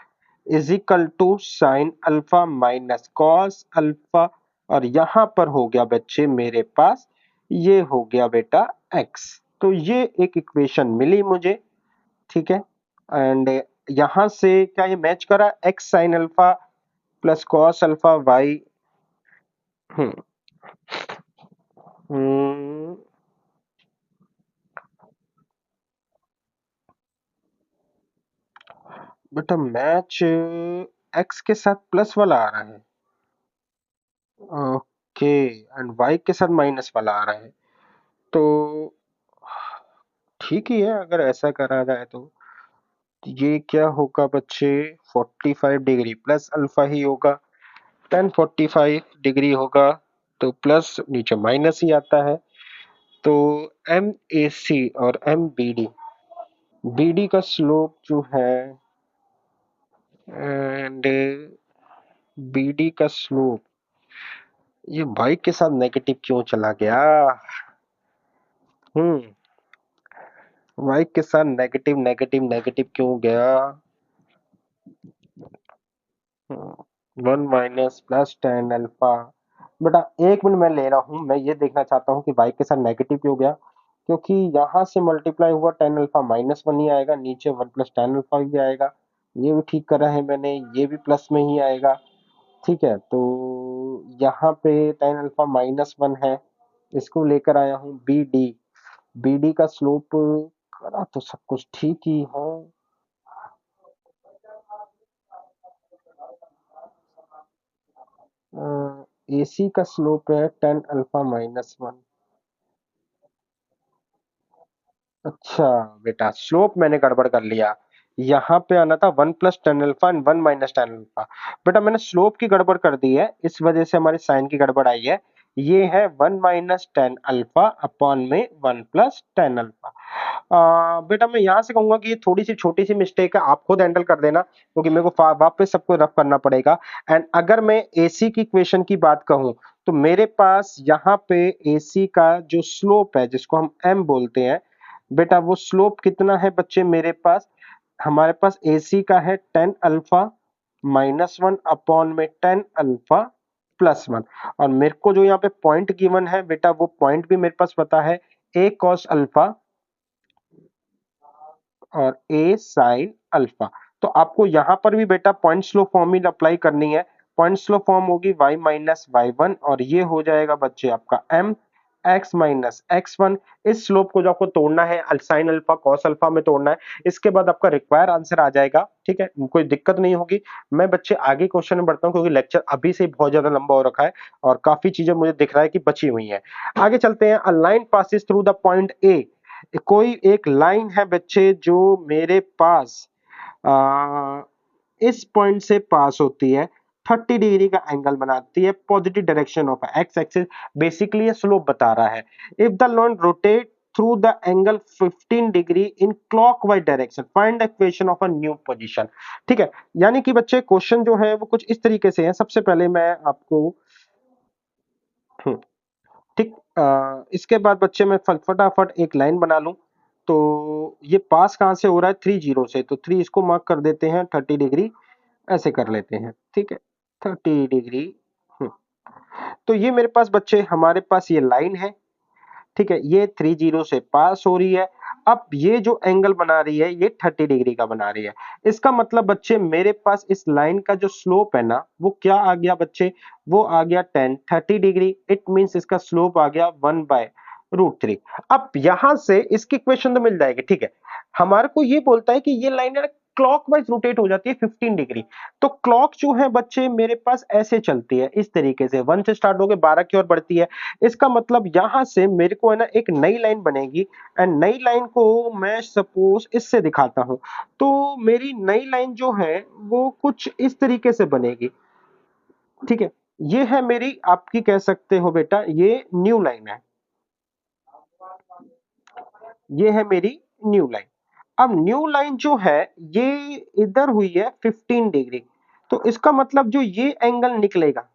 is equal to sine alpha minus cos alpha, और यहां पर हो गया बच्चे मेरे पास ये हो गया बेटा x। तो ये एक इक्वेशन मिली मुझे, ठीक है। एंड यहां से क्या ये मैच करा, x sign alpha plus cos alpha y। हम्म हम्म, बेटा मैच x के साथ प्लस वाला आ रहा है, ओके, एंड y के साथ माइनस वाला आ रहा है। तो ठीक ही है अगर ऐसा करा जाए तो। ये क्या होगा बच्चे, 45 डिग्री प्लस अल्फा ही होगा, tan 45 डिग्री होगा, तो प्लस नीचे माइनस ही आता है। तो एम ए सी और M B D, B D का स्लोप जो है एंड बी डी का स्लोप, ये बाइक के साथ नेगेटिव क्यों चला गया, हम्म बाइक के साथ नेगेटिव नेगेटिव नेगेटिव क्यों गया। 1 - +tan अल्फा, बेटा एक मिनट मैं ले रहा हूँ, मैं ये देखना चाहता हूँ कि बाइक के साथ नेगेटिव क्यों गया, क्योंकि यहाँ से मल्टीप्लाई हुआ tan अल्फा -1 ही आएगा, नीचे 1 + tan अल्फा भी आएगा। ये भी ठीक करा है मैंने, ये भी प्लस में ही आएगा, ठीक है। तो यहाँ पे tan अल्फा -1 है, इसको लेकर आया हूँ बी डी, बी डी का स्लोप करा तो सब कुछ ठीक ही है। AC का स्लोप है tan अल्फा -1। अच्छा बेटा स्लोप मैंने गड़बड़ कर लिया, यहाँ पे आना था 1 plus tan alpha and 1 minus tan alpha. बेटा मैंने स्लोप की गड़बड़ कर दी है, इस वजह से हमारी साइन की गड़बड़ आई है। ये है 1 माइनस टेन अल्फा अपॉन में 1 प्लस टेन अल्फा। बेटा मैं यहाँ से कहूंगा कि ये थोड़ी सी छोटी सी मिस्टेक है, आप खुद हैंडल कर देना क्योंकि मेरे को वापस सबको रफ करना पड़ेगा। एंड अगर मैं एसी की इक्वेशन की बात कहूं तो मेरे पास यहाँ पे एसी का जो स्लोप है जिसको हम एम बोलते हैं, बेटा वो स्लोप कितना है बच्चे मेरे पास, हमारे पास एसी का है tan alpha minus one upon में टेन अल्फा प्लस वन। और मेरे को जो यहाँ पे पॉइंट गिवन है बेटा वो पॉइंट भी मेरे पास पता है, ए कॉस अल्फा और ए साइन अल्फा। तो आपको यहां पर भी बेटा पॉइंट स्लो फॉर्मूला अप्लाई करनी है। पॉइंट स्लो फॉर्म होगी y माइनस वाई वन और ये हो जाएगा बच्चे आपका m x minus x one. इस स्लोप को जो आपको तोड़ना है साइन अल्फा कॉस अल्फा में तोड़ना है, इसके बाद आपका रिक्वायर आंसर आ जाएगा। ठीक है, कोई दिक्कत नहीं होगी। मैं बच्चे आगे क्वेश्चन में बढ़ता हूँ क्योंकि लेक्चर अभी से बहुत ज्यादा लंबा हो रखा है और काफी चीजें मुझे दिख रहा है कि बची हुई है। आगे चलते हैं। A line passes through the point A, कोई एक लाइन है बच्चे जो मेरे पास आ, इस पॉइंट से पास होती है, 30 डिग्री का एंगल बनाती है, positive direction of x axis, basically ये स्लोप बता रहा है। If the line rotate through the angle 15 degree in clockwise direction find the equation of a new position. ठीक है, यानी कि बच्चे क्वेश्चन जो है वो कुछ इस तरीके से है। सबसे पहले मैं आपको ठीक, इसके बाद बच्चे मैं फटाफट एक लाइन बना लूं। तो ये पास कहां से हो रहा है, 30 से, तो 3 इसको मार्क कर देते हैं, 30 डिग्री ऐसे कर लेते हैं। ठीक है, 30 डिग्री। तो ये मेरे पास बच्चे हमारे पास ये लाइन है। ठीक है, ये 30 से पास हो रही है। अब ये जो एंगल बना रही है ये 30 डिग्री का बना रही है। इसका मतलब बच्चे मेरे पास इस लाइन का जो स्लोप है ना वो क्या आ गया बच्चे, वो आ गया 10 30 डिग्री। इट मींस इसका स्लोप आ गया 1/√3। अब यहां से इसकी इक्वेशन तो मिल जाएगी। ठीक है, हमारे को ये बोलता है कि ये लाइन है क्लॉकवाइज रोटेट हो जाती है 15 डिग्री। तो क्लॉक जो है बच्चे मेरे पास ऐसे चलती है, इस तरीके से 1 से स्टार्ट होकर 12 की ओर बढ़ती है। इसका मतलब यहां से मेरे को है ना एक नई लाइन बनेगी एंड नई लाइन को मैं सपोज इससे दिखाता हूं। तो मेरी नई लाइन जो है वो कुछ इस तरीके से बनेगी। ठीक है, ये है मेरी, आपकी कह सकते हो बेटा ये न्यू लाइन है, ये है मेरी न्यू लाइन। अब न्यू लाइन जो है ये इधर हुई है 15 डिग्री। तो इसका मतलब जो ये एंगल निकलेगा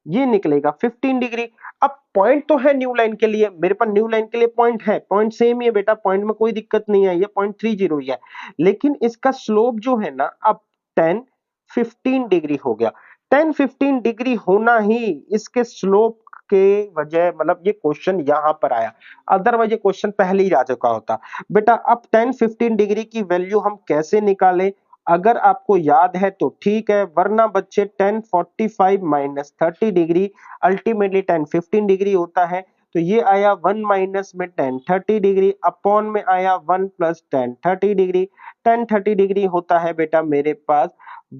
ये निकलेगा 15 डिग्री। अब पॉइंट तो है न्यू लाइन के लिए, मेरे पास न्यू लाइन के लिए पॉइंट है, पॉइंट सेम ही है बेटा, पॉइंट में कोई दिक्कत नहीं है, ये 0.30 ही है। लेकिन इसका स्लोप जो है ना अब 10 15 डिग्री हो गया। 10 15 डिग्री होना ही इसके स्लोप के वजह, मतलब ये क्वेश्चन यहां पर आया, अदरवाइज ये क्वेश्चन पहले ही आ चुका होता। बेटा अब 10 15 डिग्री की वैल्यू हम कैसे निकालें, अगर आपको याद है तो ठीक है, वरना बच्चे 10 45 माइनस 30 डिग्री अल्टीमेटली 10 15 डिग्री होता है। तो ये आया 1 माइनस में 10 30 डिग्री अपॉन में आया 1 प्लस 10 30 डिग्री। 10 30 डिग्री होता है बेटा मेरे पास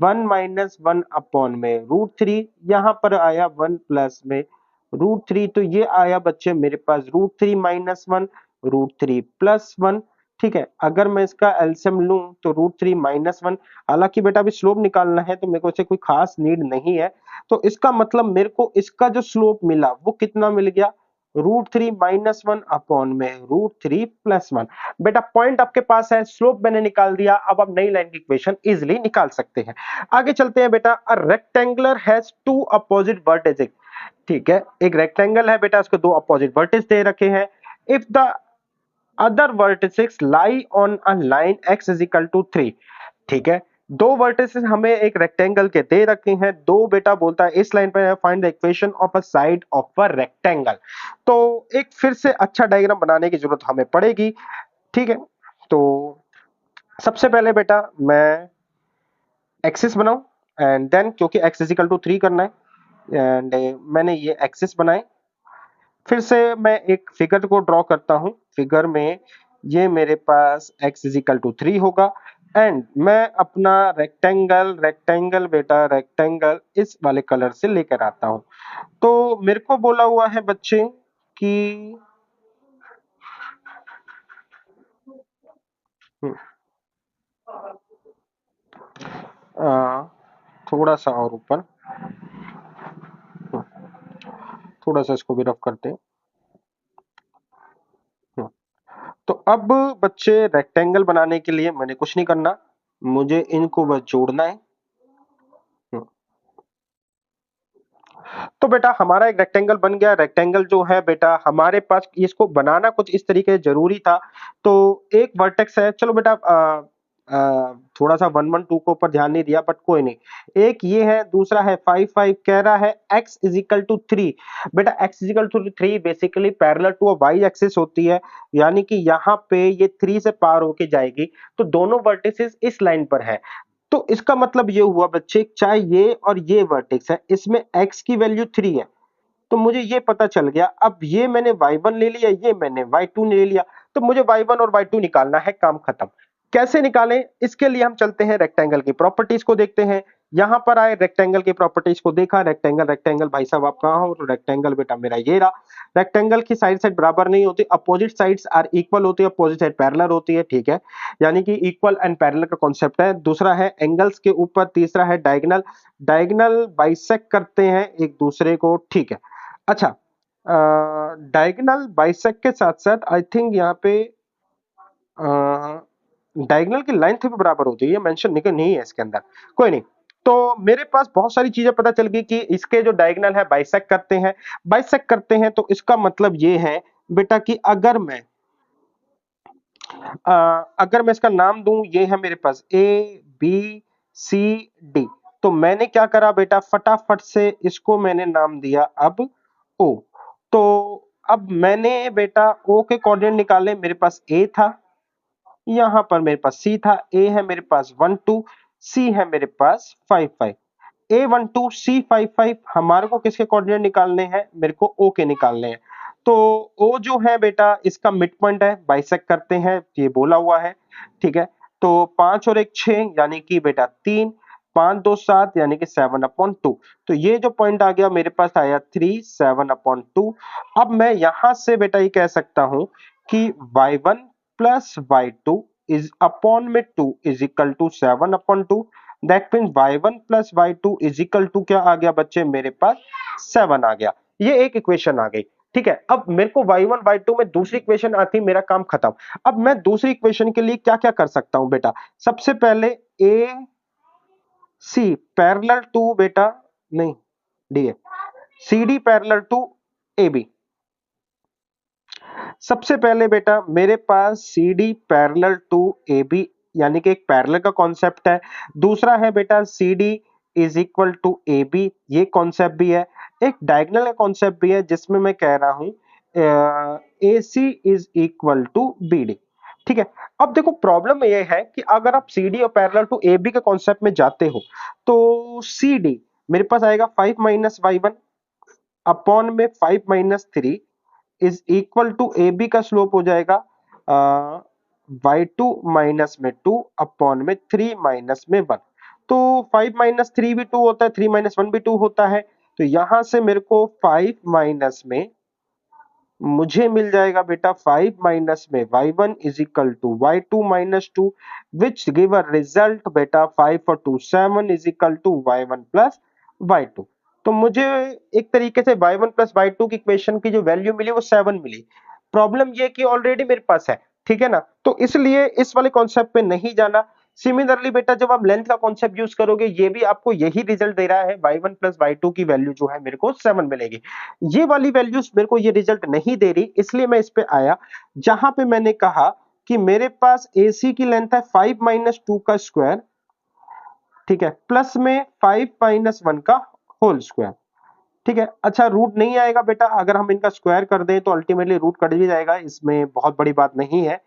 1 माइनस 1 अपॉन में √3, यहाँ पर आया 1 प्लस में √3। तो ये आया बच्चे मेरे पास √3 माइनस 1 √3 प्लस 1। ठीक है, अगर मैं इसका एलसीएम लूं तो √3 माइनस 1। हालांकि बेटा अभी स्लोप निकालना है तो मेरे को इसे कोई खास नीड नहीं है। तो इसका मतलब मेरे को इसका जो स्लोप मिला वो कितना मिल गया, √3 माइनस 1 अपॉन में √3 प्लस 1। बेटा पॉइंट आपके पास है, स्लोप मैंने निकाल दिया, अब आप नई लाइन की इक्वेशन इजिली निकाल सकते हैं। आगे चलते हैं बेटा। A rectangular has two opposite vertices. ठीक है, एक रेक्टेंगल है बेटा, उसको दो अपोजिट वर्टिस दे रखे हैं। If the other vertices lie on a line x is equal to 3। ठीक है, दो वर्टिसेस हमें एक रेक्टेंगल के दे रखे हैं, दो बेटा बोलता है इस लाइन पर find the equation of a side of a rectangle. तो एक फिर से अच्छा डायग्राम बनाने की जरूरत हमें पड़ेगी। ठीक है, तो सबसे पहले बेटा मैं एक्सिस बनाऊं एंड देन क्योंकि x इज इक्वल टू 3 करना है एंड मैंने ये एक्सिस बनाए। फिर से मैं एक फिगर को ड्रॉ करता हूं, फिगर में ये मेरे पास x इज इक्वल टू 3 होगा एंड मैं अपना रेक्टेंगल रेक्टेंगल बेटा रेक्टेंगल इस वाले कलर से लेकर आता हूं। तो मेरे को बोला हुआ है बच्चे कि थोड़ा सा और ऊपर, थोड़ा सा इसको भी रफ करते हैं। हम्म, तो अब बच्चे रेक्टेंगल बनाने के लिए मैंने कुछ नहीं करना, मुझे इनको बस जोड़ना है। हम्म, तो बेटा हमारा एक रेक्टेंगल बन गया। रेक्टेंगल जो है बेटा हमारे पास, इसको बनाना कुछ इस तरीके से जरूरी था। तो एक वर्टेक्स है, चलो बेटा थोड़ा सा 1 1 2 के ऊपर ध्यान नहीं दिया, बट कोई नहीं। एक ये है, दूसरा है 5 5, कह रहा है x इज इक्वल टू 3। बेटा x is equal to 3 basically parallel to Y axis होती है, यानी कि यहाँ पे ये 3 से पार होके जाएगी, तो दोनों वर्टिसेस इस लाइन पर है। तो इसका मतलब ये हुआ बच्चे, चाहे ये और ये वर्टेक्स है, इसमें x की वैल्यू 3 है, तो मुझे ये पता चल गया। अब ये मैंने y1 ले लिया, ये मैंने y2 ले लिया, तो मुझे y1 और y2 निकालना है, काम खत्म। कैसे निकालें, इसके लिए हम चलते हैं रेक्टेंगल की प्रॉपर्टीज को देखते हैं। यहां पर आए, रेक्टेंगल की प्रॉपर्टीज को देखा, रेक्टेंगल रेक्टेंगल भाई साहब आप कहां हो, तो रेक्टेंगल बेटा मेरा ये रहा। रेक्टेंगल की साइड साइड बराबर नहीं होती, अपोजिट साइड्स आर इक्वल होती है, अपोजिट साइड पैरेलल होती है, ठीक है, यानी कि इक्वल एंड पैरेलल का कॉन्सेप्ट है। दूसरा है एंगल्स के ऊपर, तीसरा है डायगोनल, डायगोनल बाइसेक्ट करते हैं एक दूसरे को, ठीक है। अच्छा, डायगोनल बाइसेक्ट के साथ साथ आई थिंक यहाँ पे डायगोनल की लेंथ भी बराबर होती है, ये मेंशन नहीं है इसके अंदर, कोई नहीं। तो मेरे पास बहुत सारी चीजें पता चल गई कि इसके जो डायगोनल है बाइसेक्ट करते हैं, बाइसेक्ट करते हैं, तो इसका मतलब ये है बेटा कि अगर मैं इसका नाम दूं, ये है मेरे पास ए बी सी डी, तो मैंने क्या करा बेटा, फटाफट से इसको मैंने नाम दिया अब ओ। तो अब मैंने बेटा ओ के कोऑर्डिनेट निकाले, मेरे पास ए था, यहां पर मेरे पास सी था, ए है मेरे पास 1 2, सी है मेरे पास 5 5। A12C55 हमारे को किसके कोऑर्डिनेट निकालने हैं, मेरे को O के निकालने हैं। तो O जो है बेटा इसका मिड पॉइंट है, बाइसेक्ट करते हैं, ये बोला हुआ है, ठीक है। तो 5 और 1 6, यानी कि बेटा 3, 5 2 7, यानी कि 7/2। तो ये जो पॉइंट आ गया मेरे पास आया 3 7/2। अब मैं यहां से बेटा ये कह सकता हूं कि y1 plus y2 is upon में 2 is equal to 7/2। That means y1 plus y2 is equal to क्या आ गया बच्चे, मेरे पास 7 आ गया। ये एक इक्वेशन आ गई, ठीक है। अब मेरे को y1 y2 में दूसरी इक्वेशन आती, मेरा काम खत्म। अब मैं दूसरी इक्वेशन के लिए क्या क्या कर सकता हूं बेटा, सबसे पहले ए सी पैरेलल टू बेटा, नहीं डी है, C D parallel to A B. सबसे पहले बेटा मेरे पास C D parallel to A B, यानी कि एक पैरेलल का कॉन्सेप्ट है। दूसरा है बेटा C D is equal to A B, ये कॉन्सेप्ट भी है। एक डायगोनल का कॉन्सेप्ट भी है, जिसमें मैं कह रहा हूं A C is equal to B D, ठीक है। अब देखो प्रॉब्लम ये है कि अगर आप सी डी और पैरेलल टू ए बी के कॉन्सेप्ट में जाते हो, तो सी डी मेरे पास आएगा 5 माइनस वाई वन अपॉन में 5 minus 3 is equal to A B का स्लोप हो जाएगा y2 माइनस में 2 अपॉन में 3 माइनस में 1। तो 5 माइनस 3 भी 2 होता है, 3 माइनस 1 भी 2 होता है। तो यहां से मेरे को 5 माइनस में मुझे मिल जाएगा बेटा 5 माइनस में y1 is equal to y2 minus 2, which give a result बेटा 5 और 2 7 is equal to y1 plus y2। तो मुझे एक तरीके से y1 प्लस y2 की इक्वेशन की जो वैल्यू मिली वो 7 मिली। प्रॉब्लम ये कि ऑलरेडी मेरे पास है, ठीक है ना, तो इसलिए इस वाले कॉन्सेप्ट पे नहीं जाना। सिमिलरली बेटा जब आप लेंथ का कॉन्सेप्ट यूज करोगे, ये भी आपको यही रिजल्ट दे रहा है, y1 प्लस y2 की वैल्यू जो है मेरे को 7 मिलेगी। ये वाली वैल्यूज मेरे को ये रिजल्ट नहीं दे रही, इसलिए मैं इस पे आया, जहां पे मैंने कहा कि मेरे पास AC की लेंथ है 5 माइनस 2 का स्क्वायर, ठीक है, प्लस में 5 माइनस 1 का होल स्क्वायर, ठीक है। अच्छा, रूट नहीं आएगा बेटा, अगर हम इनका स्क्वायर कर दें तो अल्टीमेटली रूट कट भी जाएगा, इसमें बहुत बड़ी बात नहीं है।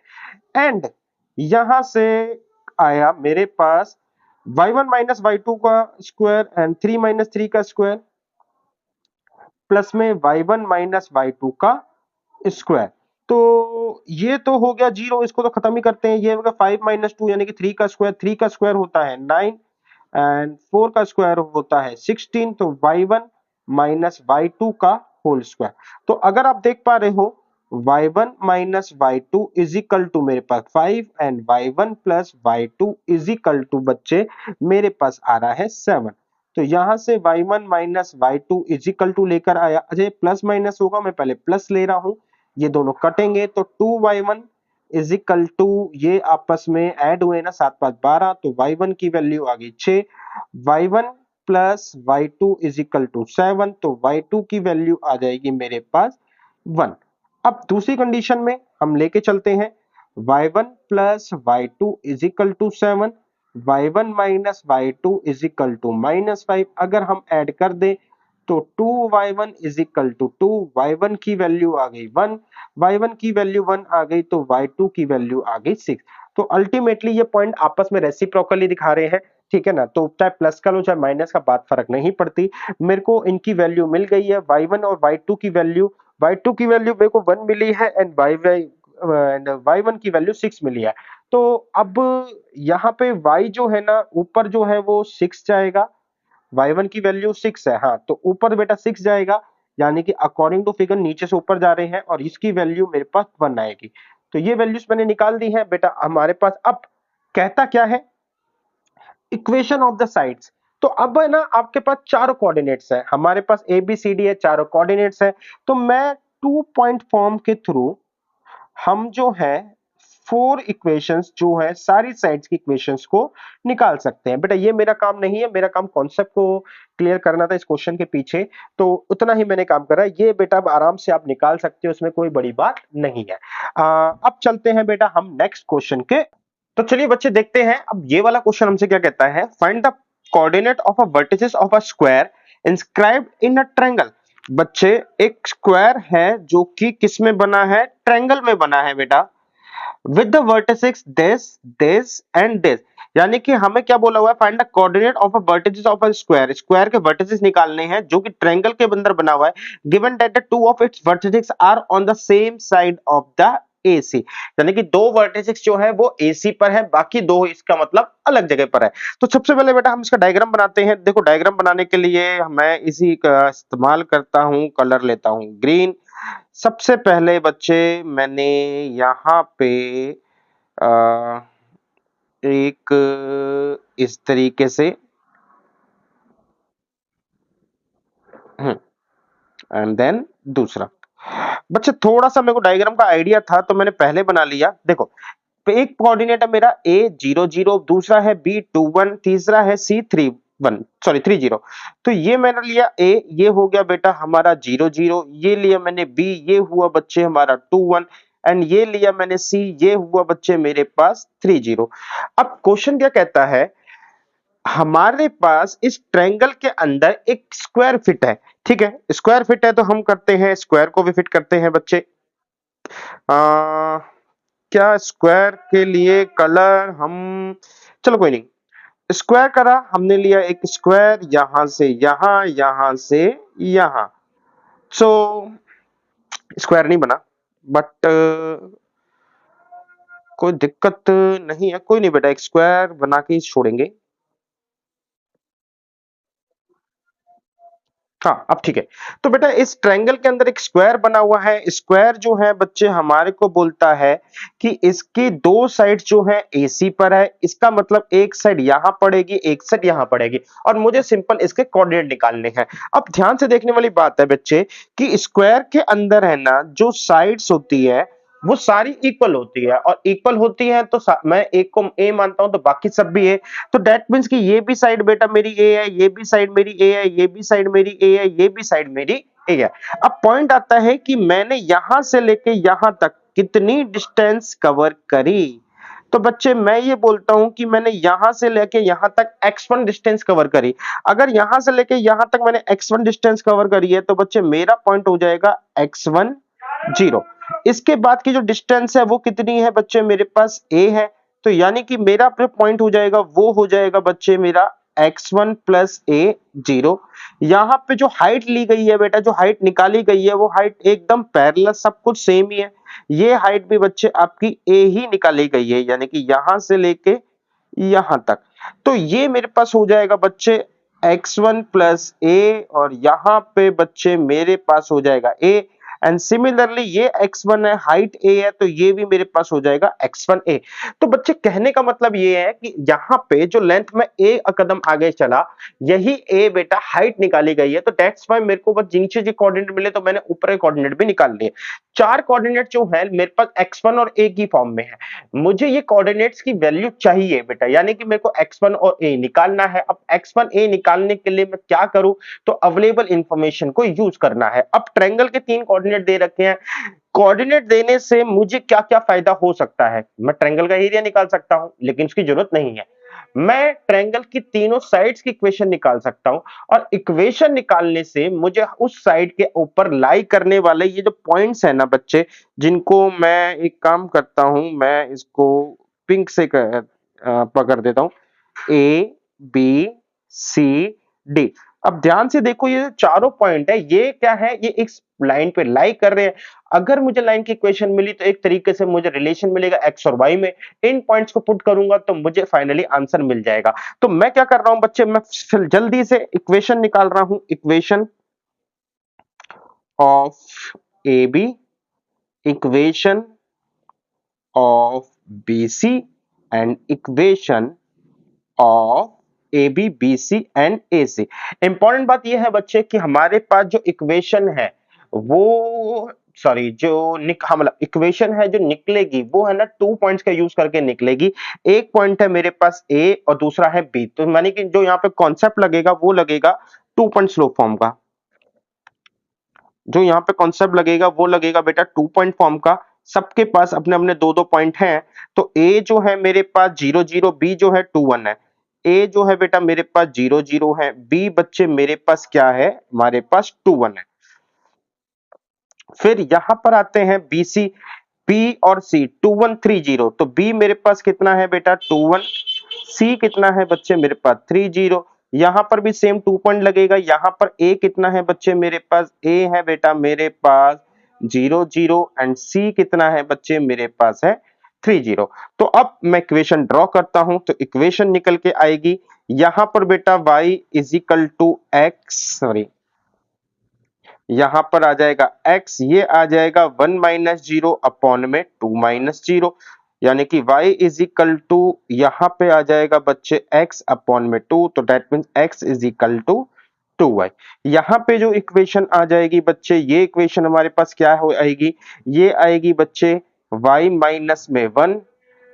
एंड यहां से आया मेरे पास y1 माइनस y2 का स्क्वायर एंड 3 माइनस 3 का स्क्वायर, प्लस में y1 माइनस y2 का स्क्वायर। तो ये तो हो गया जीरो, इसको तो खत्म ही करते हैं। ये होगा 5 माइनस 2 यानी कि 3 का स्क्वायर, 3 का स्क्वायर होता है 9 एंड 4 का स्क्वायर होता है 16। तो y1 माइनस y2 का होल स्क्वायर। तो अगर आप देख पा रहे हो y1 minus y2 is equal to मेरे पास 5 and y1 plus y2 is equal to बच्चे मेरे पास आ रहा है 7। तो यहां से y1 minus y2 is equal to लेकर आया, अजय प्लस माइनस होगा, मैं पहले प्लस ले रहा हूं, ये दोनों कटेंगे तो 2y1 इज इक्वल टू, ये आपस में ऐड हुए ना, 7 5 12, तो y1 की वैल्यू आ गई 6, y1 plus y2 is equal to 7, तो y2 की वैल्यू आ जाएगी मेरे पास 1। अब दूसरी कंडीशन में हम लेके चलते हैं, y1 plus y2 is equal to 7, y1 minus y2 is equal to minus 5। अगर हम ऐड कर दें तो 2y1 is equal to 2, y1 की वैल्यू आ गई 1, y1 की वैल्यू 1 आ गई तो y2 की वैल्यू आ गई 6। तो अल्टीमेटली ये पॉइंट आपस में रेसिप्रोकली दिखा रहे हैं, ठीक है ना, तो चाहे प्लस का लो चाहे माइनस का, बात फर्क नहीं पड़ती। मेरे को इनकी वैल्यू मिल गई है, y1 और y2 की वैल्यू, y2 की वैल्यू मेरे को 1 मिली है एंड y1 की वैल्यू 6 मिली है। तो अब यहाँ पे y जो है ना, ऊपर जो है वो 6 जाएगा, y1 की वैल्यू 6 है, हाँ तो ऊपर बेटा 6 जाएगा, यानी कि अकॉर्डिंग टू फिगर नीचे से ऊपर जा रहे हैं, और इसकी वैल्यू मेरे पास 1 आएगी। तो ये वैल्यूज मैंने निकाल दी है बेटा हमारे पास। अब कहता क्या है, इक्वेशन ऑफ द साइड्स। तो अब है ना आपके पास चारों कोऑर्डिनेट्स है, हमारे पास ए बी सी डी है, चारों कोऑर्डिनेट्स है, तो मैं 2 पॉइंट फॉर्म के थ्रू हम जो है 4 इक्वेशंस जो है सारी साइड्स की इक्वेशंस को निकाल सकते हैं। बेटा ये मेरा काम नहीं है, मेरा काम कॉन्सेप्ट को क्लियर करना था इस क्वेश्चन के पीछे, तो उतना ही मैंने काम करा। ये बेटा अब आराम से आप निकाल सकते हो, उसमें कोई बड़ी बात नहीं है। अब चलते हैं बेटा हम नेक्स्ट क्वेश्चन के। तो चलिए बच्चे देखते हैं, अब ये वाला क्वेश्चन हमसे क्या कहता है, find the coordinate of a vertices of a square inscribed in a triangle. बच्चे एक स्क्वायर है जो कि किस में बना है, ट्रायंगल में बना है बेटा, with the vertices this this and this. यानी कि हमें क्या बोला हुआ है, find the coordinate of a vertices of a square, square के वर्टिसेस निकालने हैं जो कि ट्रायंगल के अंदर बना हुआ है, given that the two of its vertices are on the same side of the AC। यानी कि दो वर्टिसेस जो है वो AC पर है, बाकी दो इसका मतलब अलग जगह पर है। तो सबसे पहले बेटा हम इसका डायग्राम बनाते हैं। देखो डायग्राम बनाने के लिए मैं इसी का इस्तेमाल करता हूं, कलर लेता हूं ग्रीन। सबसे पहले बच्चे मैंने यहाँ पे अ, एक इस तरीके से एंड देन दूसरा। बच्चे थोड़ा सा मेरे को डायग्राम का आइडिया था तो मैंने पहले बना लिया। देखो एक कोऑर्डिनेट है मेरा A00, दूसरा है B21, तीसरा है C31, सॉरी 30। तो ये मैंने लिया A, ये हो गया बेटा हमारा 00, ये लिया मैंने B, ये हुआ बच्चे हमारा 21, एंड ये लिया मैंने C, ये हुआ बच्चे मेरे पास 30। अब क्वेश्चन क्या कहता है, हमारे पास इस ट्रायंगल के अंदर एक स्क्वायर फिट है, ठीक है, स्क्वायर फिट है तो हम करते हैं स्क्वायर को भी फिट करते हैं बच्चे। क्या स्क्वायर के लिए कलर हम, चलो कोई नहीं, स्क्वायर करा हमने, लिया एक स्क्वायर यहां से यहां, यहां से यहां। सो स्क्वायर नहीं बना, बट कोई दिक्कत नहीं है, कोई नहीं बेटा, एक स्क्वायर बना के ही छोड़ेंगे। हाँ अब ठीक है। तो बेटा इस ट्रायंगल के अंदर एक स्क्वायर बना हुआ है, स्क्वायर जो है बच्चे हमारे को बोलता है कि इसकी दो साइड जो है AC पर है, इसका मतलब एक साइड यहां पड़ेगी, एक साइड यहां पड़ेगी, और मुझे सिंपल इसके कोऑर्डिनेट निकालने हैं। अब ध्यान से देखने वाली बात है बच्चे कि स्क्वायर के अंदर है ना जो साइड्स होती है वो सारी इक्वल होती है, और इक्वल होती है तो मैं एक को A मानता हूं तो बाकी सब भी A। तो दैट मींस कि ये भी साइड बेटा मेरी A है, ये भी साइड मेरी A है, ये भी साइड मेरी A है, ये भी साइड मेरी A है। अब पॉइंट आता है कि मैंने यहां से लेके यहां तक कितनी डिस्टेंस कवर करी। तो बच्चे मैं ये बोलता हूं कि मैंने यहां से लेके यहां तक x1 डिस्टेंस कवर करी। अगर यहां से लेके यहां तक मैंने x1 डिस्टेंस कवर करी है तो बच्चे मेरा पॉइंट हो जाएगा x1 0। इसके बाद की जो डिस्टेंस है वो कितनी है बच्चे, मेरे पास A है, तो यानी कि मेरा पॉइंट हो जाएगा वो हो जाएगा बच्चे मेरा x1 प्लस A 0। यहां पे जो हाइट ली गई है बेटा, जो हाइट निकाली गई है वो हाइट एकदम पैरेलल, सब कुछ सेम ही है। ये हाइट भी बच्चे आपकी A ही निकाली गई है, यानी कि यहां से लेके यहां तक। तो ये मेरे पास हो जाएगा बच्चे x1 प्लस A, और यहां पे बच्चे मेरे पास हो जाएगा A। एंड सिमिलरली ये x1 है, हाइट a है, तो ये भी मेरे पास हो जाएगा x1a। तो बच्चे कहने का मतलब ये है कि यहाँ पे जो लेंथ में a कदम आगे चला, यही a बेटा हाइट निकाली गई है। तो दैट्स व्हाई मेरे को बस नीचे जो कोऑर्डिनेट मिले तो मैंने ऊपर के कोऑर्डिनेट भी निकाल लिए। चार कोऑर्डिनेट जो है मेरे पास x1 और a की फॉर्म में है। मुझे ये कोऑर्डिनेट्स की वैल्यू चाहिए बेटा, यानी कि मेरे को x1 और a निकालना है। अब x1 a निकालने के लिए मैं क्या करूं, तो अवेलेबल इंफॉर्मेशन को यूज करना है। अब ट्रायंगल के तीन कोऑर्डिनेट दे रखे हैं, कोऑर्डिनेट देने से मुझे क्या क्या फायदा हो सकता है। मैं ट्रायंगल का एरिया निकाल सकता हूं, लेकिन उसकी जरूरत नहीं है। मैं ट्रायंगल की तीनों साइड्स की इक्वेशन निकाल सकता हूं, और इक्वेशन निकालने से मुझे उस साइड के ऊपर लाई करने वाले ये जो पॉइंट्स है ना बच्चे, जिनको मैं एक काम करता हूं, मैं इसको पिंक से पकड़ देता हूं, ए बी सी डी। अब ध्यान से देखो, ये जो चारों पॉइंट है ये क्या है, ये एक लाइन पे लाई कर रहे हैं। अगर मुझे लाइन की इक्वेशन मिली तो एक तरीके से मुझे रिलेशन मिलेगा एक्स और वाई में। इन पॉइंट्स को पुट करूंगा तो मुझे फाइनली आंसर मिल जाएगा। तो मैं क्या कर रहा हूं बच्चे, मैं जल्दी से इक्वेशन निकाल रहा हूं। Equation of A B, equation of B C, and equation of A B B C and A C. Important बात यह है बच्चे कि हमारे पास जो इक्वेशन है वो सॉरी जो मतलब इक्वेशन है जो निकलेगी वो है ना 2 पॉइंट्स का यूज करके निकलेगी। एक पॉइंट है मेरे पास ए और दूसरा है बी, तो मानी कि जो यहाँ पे कॉन्सेप्ट लगेगा वो लगेगा 2 पॉइंट स्लोप फॉर्म का। जो यहाँ पे कॉन्सेप्ट लगेगा वो लगेगा बेटा 2 पॉइंट फॉर्म का। सबके पास अपने अपने दो दो पॉइंट हैं, तो ए जो है मेरे पास 0 0, बी जो है 2 1 है। ए जो है बेटा मेरे पास 0 0 है, बी बच्चे मेरे पास क्या है, हमारे पास 2 1 है। फिर यहां पर आते हैं बी सी, बी और सी 2 1 3 0, तो बी मेरे पास कितना है बेटा 2 1, सी कितना है बच्चे मेरे पास 3 0। यहां पर भी सेम 2 पॉइंट लगेगा। यहां पर ए कितना है बच्चे मेरे पास, ए है बेटा मेरे पास 0 0, एंड सी कितना है बच्चे मेरे पास है 3 0। तो अब मैं इक्वेशन ड्रॉ करता हूं, तो इक्वेशन निकल के आएगी यहां पर बेटा y is equal to X, sorry यहां पर आ जाएगा x, ये आ जाएगा 1 माइनस 0 अपॉन में 2 माइनस 0, यानी कि y इज इक्वल टू यहां पे आ जाएगा बच्चे x अपॉन में 2, तो that means x is equal to 2y। यहाँ पे जो इक्वेशन आ जाएगी बच्चे, ये इक्वेशन हमारे पास क्या हो आएगी, ये आएगी बच्चे y माइनस में 1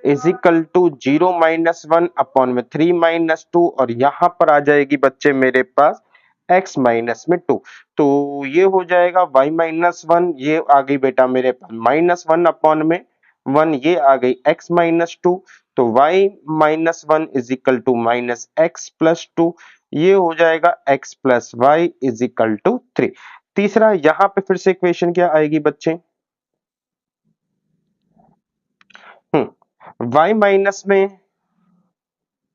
is equal to 0 minus 1 upon में 3 माइनस 2, और यहाँ पर आ जाएगी बच्चे मेरे पास x माइनस में 2। तो ये हो जाएगा y माइनस 1, ये आ गई बेटा मेरे पास माइनस 1 अपॉन में 1, ये आ गई x माइनस 2, तो y minus 1 is equal to minus x plus 2, ये हो जाएगा x plus Y is equal to 3। तीसरा यहां पे फिर से इक्वेशन क्या आएगी बच्चे, y माइनस में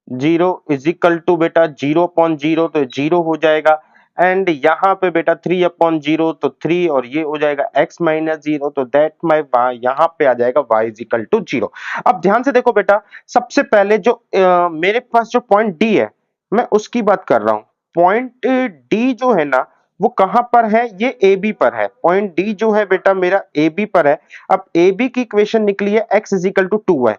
0 इज इक्वल टू बेटा 0 अपॉन 0, तो 0 हो जाएगा, एंड यहाँ पे बेटा 3 अपॉन 0 तो 3, और ये हो जाएगा x माइनस 0, तो दैट माई यहाँ पे आ जाएगा y इज इक्वल टू 0। अब ध्यान से देखो बेटा, सबसे पहले जो मेरे पास जो पॉइंट D है मैं उसकी बात कर रहा हूँ। पॉइंट D जो है ना वो कहां पर है, ये AB पर है। पॉइंट D जो है बेटा मेरा AB पर है। अब AB की इक्वेशन निकली है x is equal to 2y।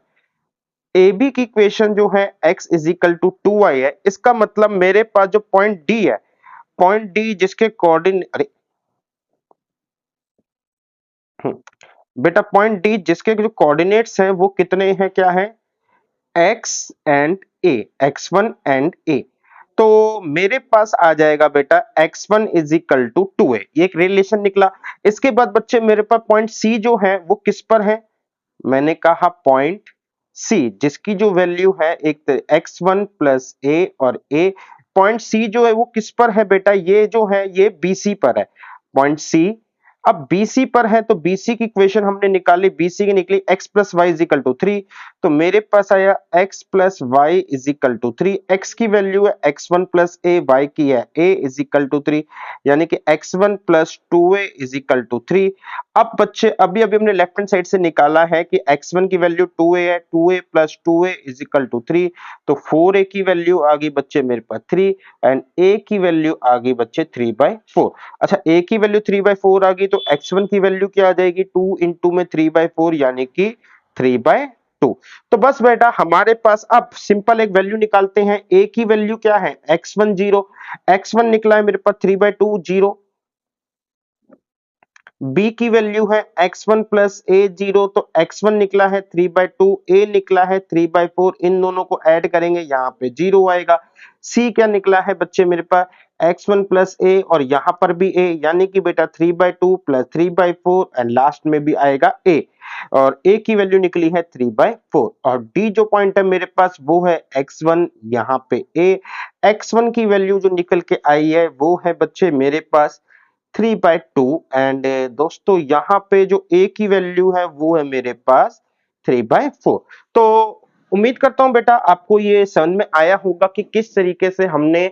A B की इक्वेशन जो है x is equal to 2y है। इसका मतलब मेरे पास जो पॉइंट D है, पॉइंट D जिसके कोऑर्डिनेट, अरे बेटा पॉइंट D जिसके जो कोऑर्डिनेट्स हैं वो कितने हैं, क्या है x and a, x1 and a। तो मेरे पास आ जाएगा बेटा x1 is equal to 2a, ये एक रिलेशन निकला। इसके बाद बच्चे मेरे पास पॉइंट C जो है वो किस पर है, मैंने कहा पॉइंट सी जिसकी जो वैल्यू है एक तो x1 प्लस ए और a। पॉइंट सी जो है वो किस पर है बेटा, ये जो है ये BC पर है। पॉइंट सी अब BC पर है, तो BC की इक्वेशन हमने निकाली, BC की निकली x plus Y is equal to 3, तो मेरे पास आया x plus Y is equal to 3। x की वैल्यू है x1 प्लस ए, y की है a इज इक्वल टू 3, यानी कि x1 plus 2a is equal to 3। अब बच्चे अभी अभी हमने लेफ्ट हैंड साइड से निकाला है कि x1 की वैल्यू 2a है, 2a plus 2a is equal to 3, तो 4a की वैल्यू आ गई बच्चे मेरे पास 3, एंड a की वैल्यू आ गई बच्चे 3/4। अच्छा a की वैल्यू 3/4 आ गई, तो x1 की वैल्यू क्या आ जाएगी 2 इंटू में 3/4 यानी कि 3/2। तो बस बेटा हमारे पास अब सिंपल एक वैल्यू निकालते हैं। a की वैल्यू क्या है x1 0, x1 निकला है मेरे पास 3/2 0। b की वैल्यू है x1 प्लस a 0, तो x1 निकला है 3/2, a निकला है 3/4, इन दोनों को ऐड करेंगे यहाँ पे 0 आएगा। c क्या निकला है बच्चे मेरे पास x1 प्लस a और यहाँ पर भी a यानी कि बेटा 3/2 प्लस 3/4 एंड लास्ट में भी आएगा a और a की वैल्यू निकली है 3/4 और d जो पॉइंट है मेरे पास वो है x1 यहाँ पे a। x1 की वैल्यू जो निकल के आई है वो है बच्चे मेरे पास 3/2 एंड दोस्तों यहाँ पे जो a की वैल्यू है वो है मेरे पास 3/4। तो उम्मीद करता हूं बेटा आपको ये समझ में आया होगा कि किस तरीके से हमने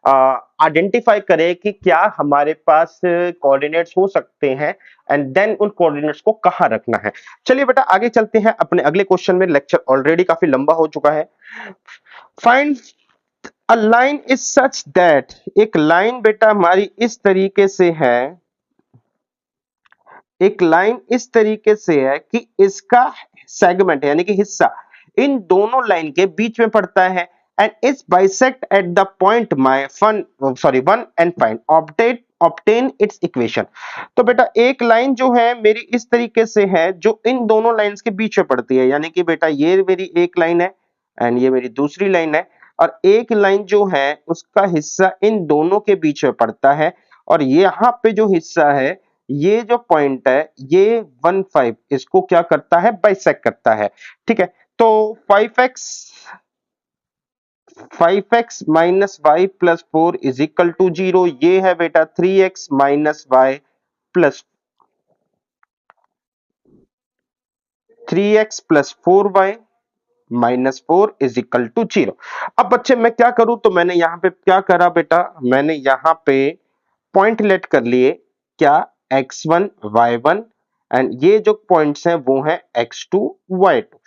आइडेंटिफाई करे कि क्या हमारे पास कोऑर्डिनेट्स हो सकते हैं एंड देन उन कोऑर्डिनेट्स को कहां रखना है। चलिए बेटा आगे चलते हैं अपने अगले क्वेश्चन में। लेक्चर ऑलरेडी काफी लंबा हो चुका है। Find a line is such that, एक लाइन बेटा हमारी इस तरीके से है, एक लाइन इस तरीके से है कि इसका सेगमेंट यानी कि हिस्सा इन दोनों लाइन के बीच में पड़ता है and is bisect at the point my fun sorry 1 and find obtain its equation. तो बेटा एक लाइन जो है मेरी इस तरीके से है जो इन दोनों लाइंस के बीच में पड़ती है, यानी कि बेटा ये मेरी एक लाइन है एंड ये मेरी दूसरी लाइन है और एक लाइन जो है उसका हिस्सा इन दोनों के बीच में पड़ता है और यहाँ पे जो हिस्सा है ये जो पॉइंट है ये 1 5 इसको क्या करता है बाइसेक्ट करता है। ठीक है, तो 5x minus Y plus 4 is equal to 0, ये है बेटा 3x minus Y plus 3x plus 4y minus 4 is equal to 0। अब बच्चे मैं क्या करूं, तो मैंने यहां पे क्या करा बेटा, मैंने यहां पे पॉइंट लेट कर लिए क्या x1 y1 एंड ये जो पॉइंट्स हैं वो हैं x2 y2।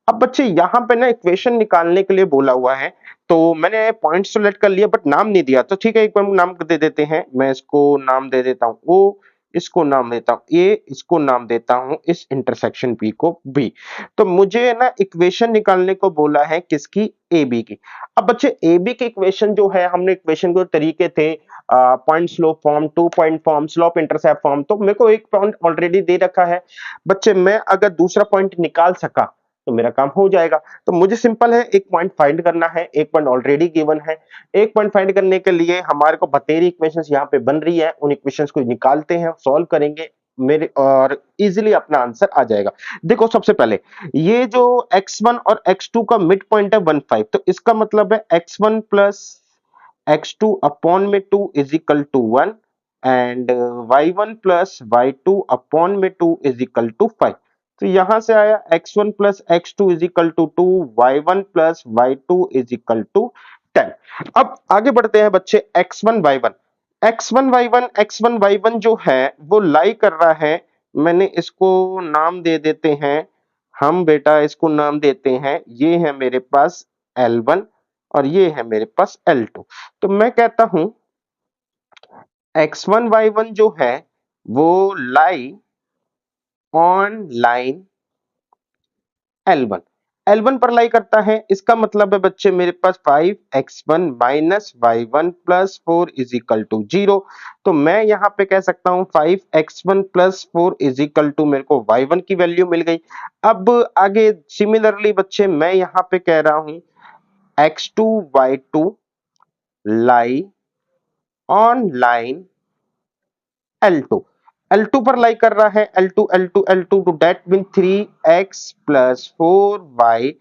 अब बच्चे यहां पे ना इक्वेशन निकालने के लिए बोला हुआ है, तो मैंने पॉइंट्स तो लेट कर लिया बट नाम नहीं दिया, तो ठीक है एक बार नाम दे देते हैं। मैं इसको नाम दे देता हूं o, इसको नाम देता हूं a, इसको नाम देता हूं इस इंटरसेक्शन p को b। तो मुझे ना इक्वेशन निकालने को बोला है किसकी, ए बी की। अब बच्चे ए बी की इक्वेशन जो है हमने इक्वेशन को तरीके थे point slope form, 2 point form, slope intercept form, तो मेरे को एक पॉइंट ऑलरेडी दे रखा है बच्चे, मैं अगर दूसरा पॉइंट निकाल सका तो मेरा काम हो जाएगा। तो मुझे सिंपल है एक पॉइंट फाइंड करना है, एक पॉइंट ऑलरेडी गिवन है। एक पॉइंट फाइंड करने के लिए हमारे को बतेरी इक्वेशंस यहाँ पे बन रही है, उन इक्वेशंस को निकालते हैं, सॉल्व करेंगे मेरे और इजीली अपना आंसर आ जाएगा। देखो सबसे पहले ये जो x1 और x2 का मिड पॉइंट है 1 5, तो इसका मतलब है x1 प्लस x2 अपॉन में 2 is equal to 1 and y1 plus y2 upon में 2 इज इक्वल टू 5। तो यहां से आया x1 plus x2 is equal to 2, y1 plus y2 is equal to 10। अब आगे बढ़ते हैं बच्चे x1 y1, x1 y1 जो है वो लाई कर रहा है, मैंने इसको नाम दे देते हैं, हम बेटा इसको नाम देते हैं, ये है मेरे पास L1 और ये है मेरे पास L2। तो मैं कहता हूं x1 y1 जो है वो lie on line L1, L1 पर लाई करता है, इसका मतलब है बच्चे मेरे पास 5x1 minus y1 plus 4 is equal to 0। तो मैं यहां पे कह सकता हूं 5x1 plus 4 is equal to मेरे को y1 की वैल्यू मिल गई। अब आगे सिमिलरली बच्चे मैं यहां पे कह रहा हूं x2 y2 lie on line L2, L2 पर लाई कर रहा है, L2 to date mean 3x plus 4y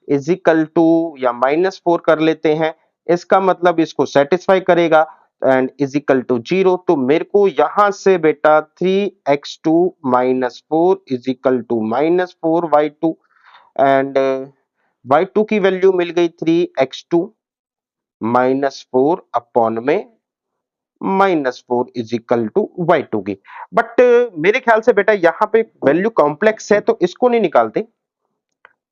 is equal to या माइनस 4 कर लेते हैं, इसका मतलब इसको सेटिस्फाई करेगा एंड इज इक्वल टू 0। तो मेरे को यहां से बेटा 3x2 minus 4 is equal to minus 4y2 and y2 की वैल्यू मिल गई 3x2 माइनस 4 अपॉन में -4 इज इक्वल टू y2 की। बट मेरे ख्याल से बेटा यहाँ पे वैल्यू कॉम्प्लेक्स है तो इसको नहीं निकालते,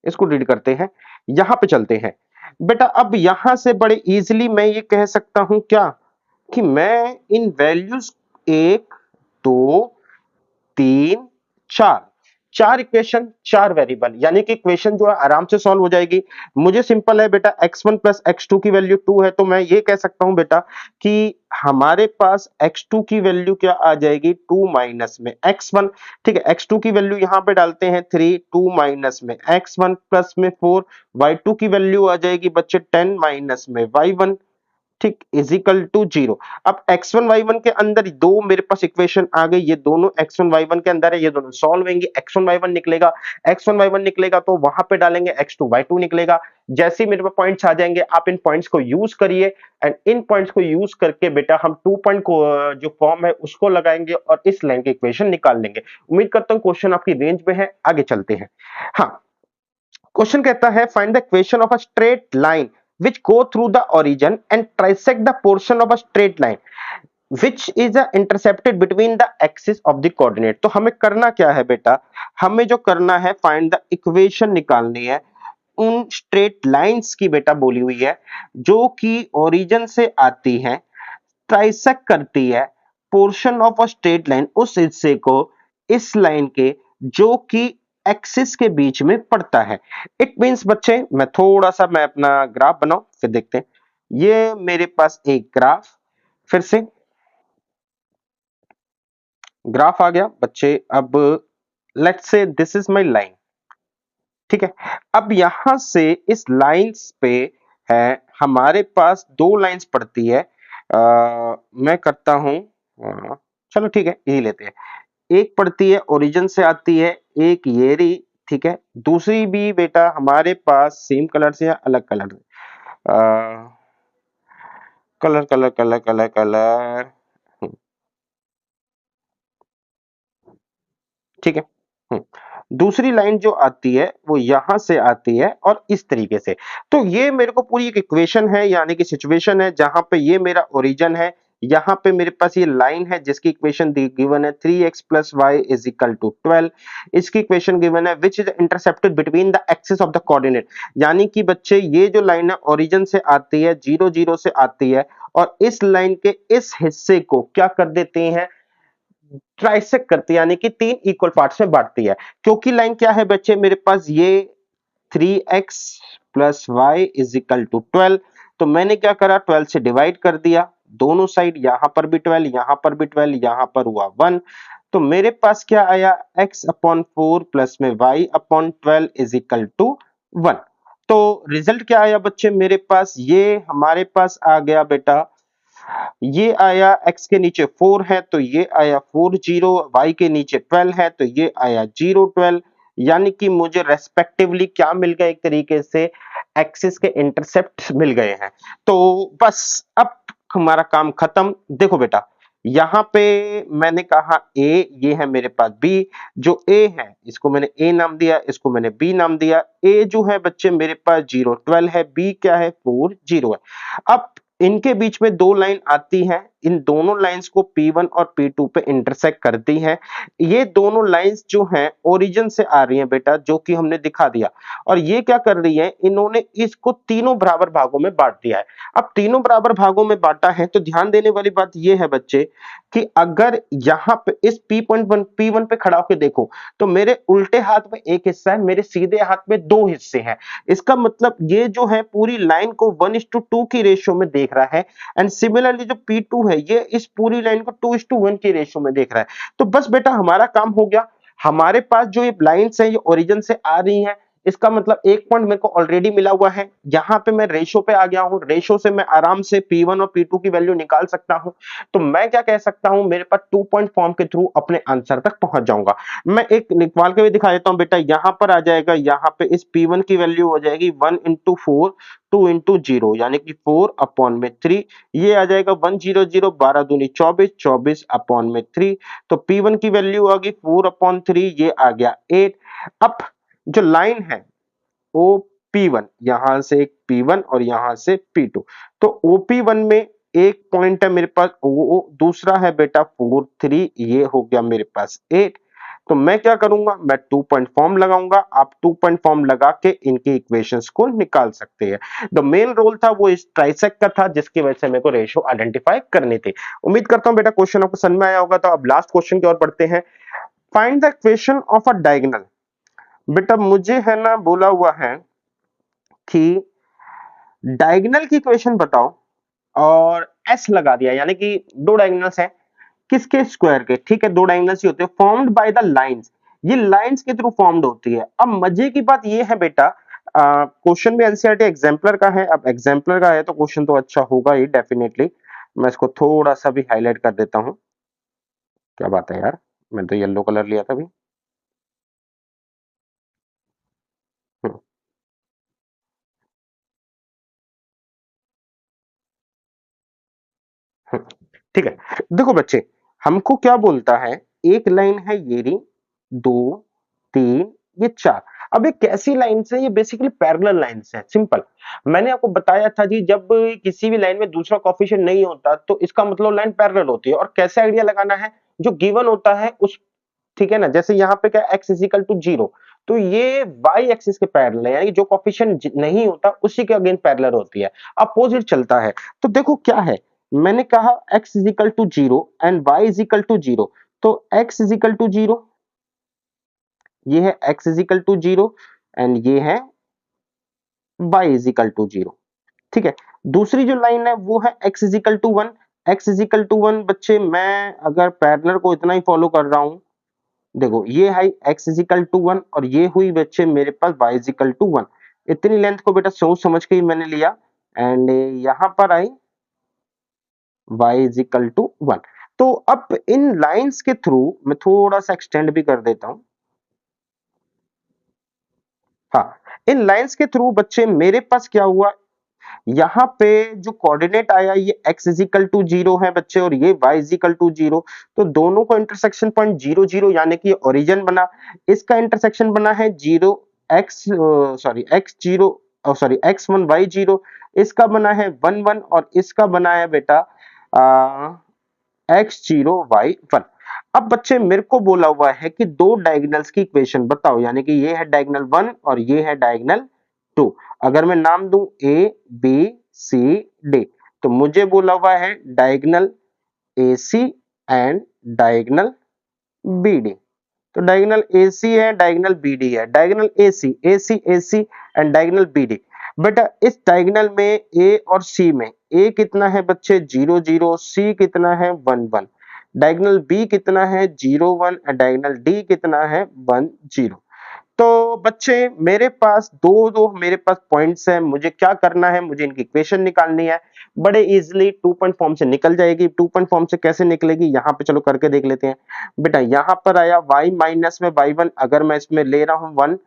इसको रीड करते हैं, यहां पे चलते हैं बेटा। अब यहां से बड़े इजीली मैं ये कह सकता हूं क्या कि मैं इन वैल्यूज 1 2 3 4 4 इक्वेशन 4 वेरिएबल, यानी कि इक्वेशन जो है आराम से सॉल्व हो जाएगी। मुझे सिंपल है बेटा, x1 प्लस x2 की वैल्यू 2 है, तो मैं ये कह सकता हूं बेटा कि हमारे पास x2 की वैल्यू क्या आ जाएगी, 2 माइनस में x1। ठीक है, x2 की वैल्यू यहां पे डालते हैं 3, 2 माइनस में x1 प्लस में 4, y2 की वैल्यू आ जाएगी बच्चे 10 माइनस में y1, ठीक, इज इक्वल टू 0। अब x1 y1 के अंदर दो मेरे पास इक्वेशन आ गई, ये दोनों x1 y1 के अंदर है, ये दोनों सॉल्व होंगे, x1 y1 निकलेगा, x1 y1 निकलेगा तो वहां पे डालेंगे x2 y2 निकलेगा। जैसे ही मेरे पास पॉइंट्स आ जाएंगे, आप इन पॉइंट्स को यूज करिए, एंड इन पॉइंट्स को यूज करके बेटा हम 2 पॉइंट को जो फॉर्म है उसको लगाएंगे और इस लाइन की इक्वेशन निकाल लेंगे। उम्मीद करता हूं क्वेश्चन आपकी रेंज में है, आगे चलते हैं। हाँ, क्वेश्चन कहता है find the equation of a straight line which go through the origin and trisect the portion of a straight line which is intercepted between the axis of the coordinate। तो हमें करना क्या है बेटा, हमें जो करना है फाइंड द इक्वेशन निकालनी है उन स्ट्रेट लाइंस की बेटा बोली हुई है जो कि ओरिजिन से आती है, ट्राइसेक्ट करती है portion of a straight line, उस हिस्से को इस लाइन के जो कि एक्सिस के बीच में पड़ता है। इट मींस बच्चे, मैं अपना ग्राफ बनाऊं फिर देखते हैं। ये मेरे पास एक ग्राफ, फिर से ग्राफ आ गया बच्चे। अब let's say this is my line, ठीक है। अब यहां से इस लाइंस पे है हमारे पास दो लाइंस पड़ती है। मैं करता हूं, चलो ठीक है यही लेते हैं। एक पड़ती है ओरिजिन से आती है, एक ये रही, ठीक है। दूसरी भी बेटा हमारे पास सेम कलर से या अलग कलर से, colour colour colour colour colour, ठीक है। दूसरी लाइन जो आती है वो यहां से आती है और इस तरीके से। तो ये मेरे को पूरी एक इक्वेशन है, यानी कि सिचुएशन है जहां पे ये मेरा ओरिजिन है, यहाँ पे मेरे पास ये लाइन है जिसकी इक्वेशन गिवन है 3x plus Y is equal to 12। इसकी इक्वेशन गिवन है which is intercepted between the axis of the coordinate, यानी कि बच्चे ये जो लाइन है ओरिजिन से आती है, 0 0 से आती है, और इस लाइन के इस हिस्से को क्या कर देते हैं, ट्राइसेक्ट करती है, यानी कि 3 इक्वल पार्ट्स में बांटती है। क्योंकि लाइन क्या है बच्चे, मेरे पास ये 3x plus Y is equal to 12, तो मैंने क्या करा, 12 से डिवाइड कर दिया दोनों साइड, यहां पर भी 12, यहां पर भी 12, यहां पर हुआ 1, तो मेरे पास क्या आया, x अपॉन 4 प्लस में y upon 12 is equal to 1। तो रिजल्ट क्या आया बच्चे, मेरे पास ये हमारे पास आ गया बेटा, ये आया x के नीचे 4 है तो ये आया 4 0, y के नीचे 12 है तो ये आया 0 12, यानी कि मुझे रेस्पेक्टिवली क्या मिल गया, एक तरीके से एक्सिस के इंटरसेप्ट मिल गए हैं। तो बस अब हमारा काम खत्म। देखो बेटा, यहां पे मैंने कहा a, ये है मेरे पास b, जो a है इसको मैंने a नाम दिया, इसको मैंने b नाम दिया। a जो है बच्चे मेरे पास 0 12 है, b क्या है 4 0 है। अब इनके बीच में दो लाइन आती हैं, इन दोनों लाइंस को P1 और P2 पे इंटरसेक्ट करती हैं। ये दोनों लाइंस जो हैं ओरिजिन से आ रही हैं बेटा, जो कि हमने दिखा दिया, और ये क्या कर रही है, इन्होंने इसको तीनों बराबर भागों में बांट दिया है। अब तीनों बराबर भागों में बांटा है तो ध्यान देने वाली बात ये है बच्चे कि अगर यहां पे इस P.1 P1 पे खड़ा होकर देखो तो मेरे उल्टे हाथ में एक हिस्सा है, मेरे सीधे हाथ में दो हिस्से हैं। इसका मतलब ये जो है पूरी लाइन को 1:2 की रेशियो में देख रहा है, एंड सिमिलरली जो P2 है ये इस पूरी लाइन को 2:1 की रेशियो में देख रहा है। तो बस बेटा हमारा काम हो गया। हमारे पास जो ये लाइंस हैं ये ओरिजिन से आ रही हैं, इसका मतलब एक पॉइंट मेरे को ऑलरेडी मिला हुआ है। यहां पे मैं रेशो पे आ गया हूं, रेशो से मैं आराम से P1 और P2 की वैल्यू निकाल सकता हूं। तो मैं क्या कह सकता हूं, मेरे पास 2 पॉइंट फॉर्म के थ्रू अपने आंसर तक पहुंच जाऊंगा। मैं एक निकाल के भी दिखा देता हूं बेटा, यहां पर आ जाएगा, यहां पे इस P1 की वैल्यू हो जाएगी 1 into 4 2 into 0, यानी कि 4 अपॉन में 3, ये आ जाएगा 1 0 0, 12 दूनी 24, 24 अपॉन में 3, तो P1 की वैल्यू आ गई 4 अपॉन 3, ये आ गया 8। अब जो लाइन है OP1, यहां से एक P1 और यहां से P2, तो OP1 में एक पॉइंट है मेरे पास O, दूसरा है बेटा 4 3, ये हो गया मेरे पास 8। तो मैं क्या करूंगा, मैं 2 पॉइंट फॉर्म लगाऊंगा, आप 2 पॉइंट फॉर्म लगा के इनके इक्वेशंस को निकाल सकते हैं। द मेन रोल था वो इस ट्राइसेक्ट का था, जिसकी वजह से मेरे को रेशियो आइडेंटिफाई करने थे। उम्मीद करता हूं बेटा क्वेश्चन आपको समझ में आया होगा। तो अब लास्ट क्वेश्चन की ओर बढ़ते हैं। Find the equation of a diagonal. बेटा मुझे है ना बोला हुआ है कि डायगोनल की इक्वेशन बताओ और एस लगा दिया, यानी कि दो डायगोनल्स हैं किसके स्क्वायर के, ठीक है, दो डायगोनल्स ही होते हैं फॉर्म्ड बाय द लाइंस, ये लाइंस के थ्रू फॉर्म्ड होती है। अब मजे की बात ये है बेटा, क्वेश्चन भी एनसीईआरटी एग्जाम्पलर का है, अब एग्जाम्पलर का है तो क्वेश्चन तो अच्छा होगा ही डेफिनेटली। मैं इसको थोड़ा सा भी हाईलाइट कर देता हूं। क्या बात है यार, मैं तो येलो कलर लिया था अभी। हम्म, हम्म, ठीक है। देखो बच्चे, हमको क्या बोलता है, एक लाइन है ये रही, दो, तीन, ये चार। अब ये कैसी लाइन्स है, ये बेसिकली पैरेलल लाइन्स है, सिंपल। मैंने आपको बताया था जी, जब किसी भी लाइन में दूसरा कोएफिशिएंट नहीं होता तो इसका मतलब लाइन पैरेलल होती है। और कैसे आइडिया लगाना है, जो गिवन होता है उस, ठीक है ना, जैसे यहाँ पे क्या x इज इक्वल टू 0, तो ये y एक्सिस के पैरेलल है, यानी जो कोएफिशिएंट नहीं होता उसी के अगेंस्ट पैरेलल होती है, अपोजिट चलता है। तो देखो क्या है, मैंने कहा x is equal to 0 and y is equal to 0, तो x इज इक्वल टू 0, ये है x is equal to 0 and ये है y इज इक्वल टू 0, ठीक है। दूसरी जो लाइन है वो है x is equal to 1, x is equal to 1। बच्चे मैं अगर पैरेलल को इतना ही फॉलो कर रहा हूं, देखो ये है x इज इक्वल टू 1 और ये हुई बच्चे मेरे पास y इज इक्वल टू 1। इतनी लेंथ को बेटा सोच समझ के ही मैंने लिया एंड यहां पर आई y इज इक्वल टू 1। तो अब इन लाइंस के थ्रू मैं थोड़ा सा एक्सटेंड भी कर देता हूं। हाँ, इन लाइंस के थ्रू बच्चे मेरे पास क्या हुआ, यहाँ पे जो कोऑर्डिनेट आया ये x इज इक्वल टू 0 है बच्चे और ये y इज इक्वल टू 0, तो दोनों को इंटरसेक्शन पॉइंट 0 0 यानी कि ओरिजिन बना। इसका इंटरसेक्शन बना है 0 x sorry x 0 sorry x1 y 0, इसका बना है 1 1 और इसका बना है बेटा x0 y1। अब बच्चे मेरे को बोला हुआ है कि दो डायगोनल्स की इक्वेशन बताओ, यानी कि ये है डायगोनल 1 और ये है डायगोनल 2। अगर मैं नाम दूं a b c d, तो मुझे बोला हुआ है diagonal ac and diagonal bd। तो डायगोनल AC है, डायगोनल BD है, diagonal AC AC AC and diagonal BD। बेटा इस डायगोनल में A और C में A कितना है बच्चे 0 0, C कितना है 1 1, डायगोनल B कितना है 0 1 और डायगोनल D कितना है 1 0। तो बच्चे मेरे पास दो दो मेरे पास पॉइंट्स हैं, मुझे क्या करना है, मुझे इनकी इक्वेशन निकालनी है। बड़े इजीली टू पॉइंट फॉर्म से निकल जाएगी। टू पॉइंट फॉर्म से कैसे निकलेगी, यहाँ पे चलो करके देख लेते हैं। बेटा यहाँ पर आया y माइनस में y1, अगर मैं इसमें ले रहा हूं 1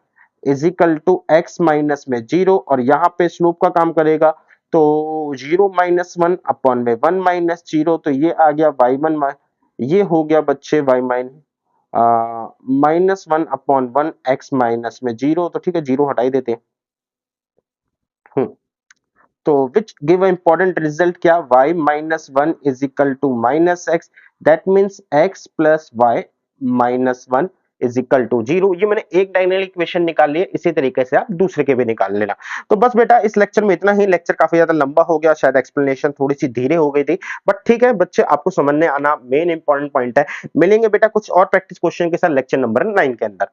is equal to x minus में 0 और यहाँ पे स्लोप का काम करेगा, तो 0 माइनस 1 अपॉन में 1 माइनस 0, तो ये आ गया y1, ये हो गया बच्चे y minus -1 upon 1 x minus में 0, तो ठीक है 0 हटा ही देते हैं। तो विच गिव इंपॉर्टेंट रिजल्ट, क्या y minus 1 is equal to minus X, that means x plus Y minus 1 is equal to 0। ये मैंने एक डायगोनल इक्वेशन निकाल ली है, इसी तरीके से आप दूसरे के भी निकाल लेना। तो बस बेटा इस लेक्चर में इतना ही। लेक्चर काफी ज्यादा लंबा हो गया, शायद एक्सप्लेनेशन थोड़ी सी धीरे हो गई थी, बट ठीक है बच्चे, आपको समझने आना मेन इंपॉर्टेंट पॉइंट है। मिलेंगे बेटा कुछ और प्रैक्टिस क्वेश्चन के साथ लेक्चर नंबर 9 के अंदर।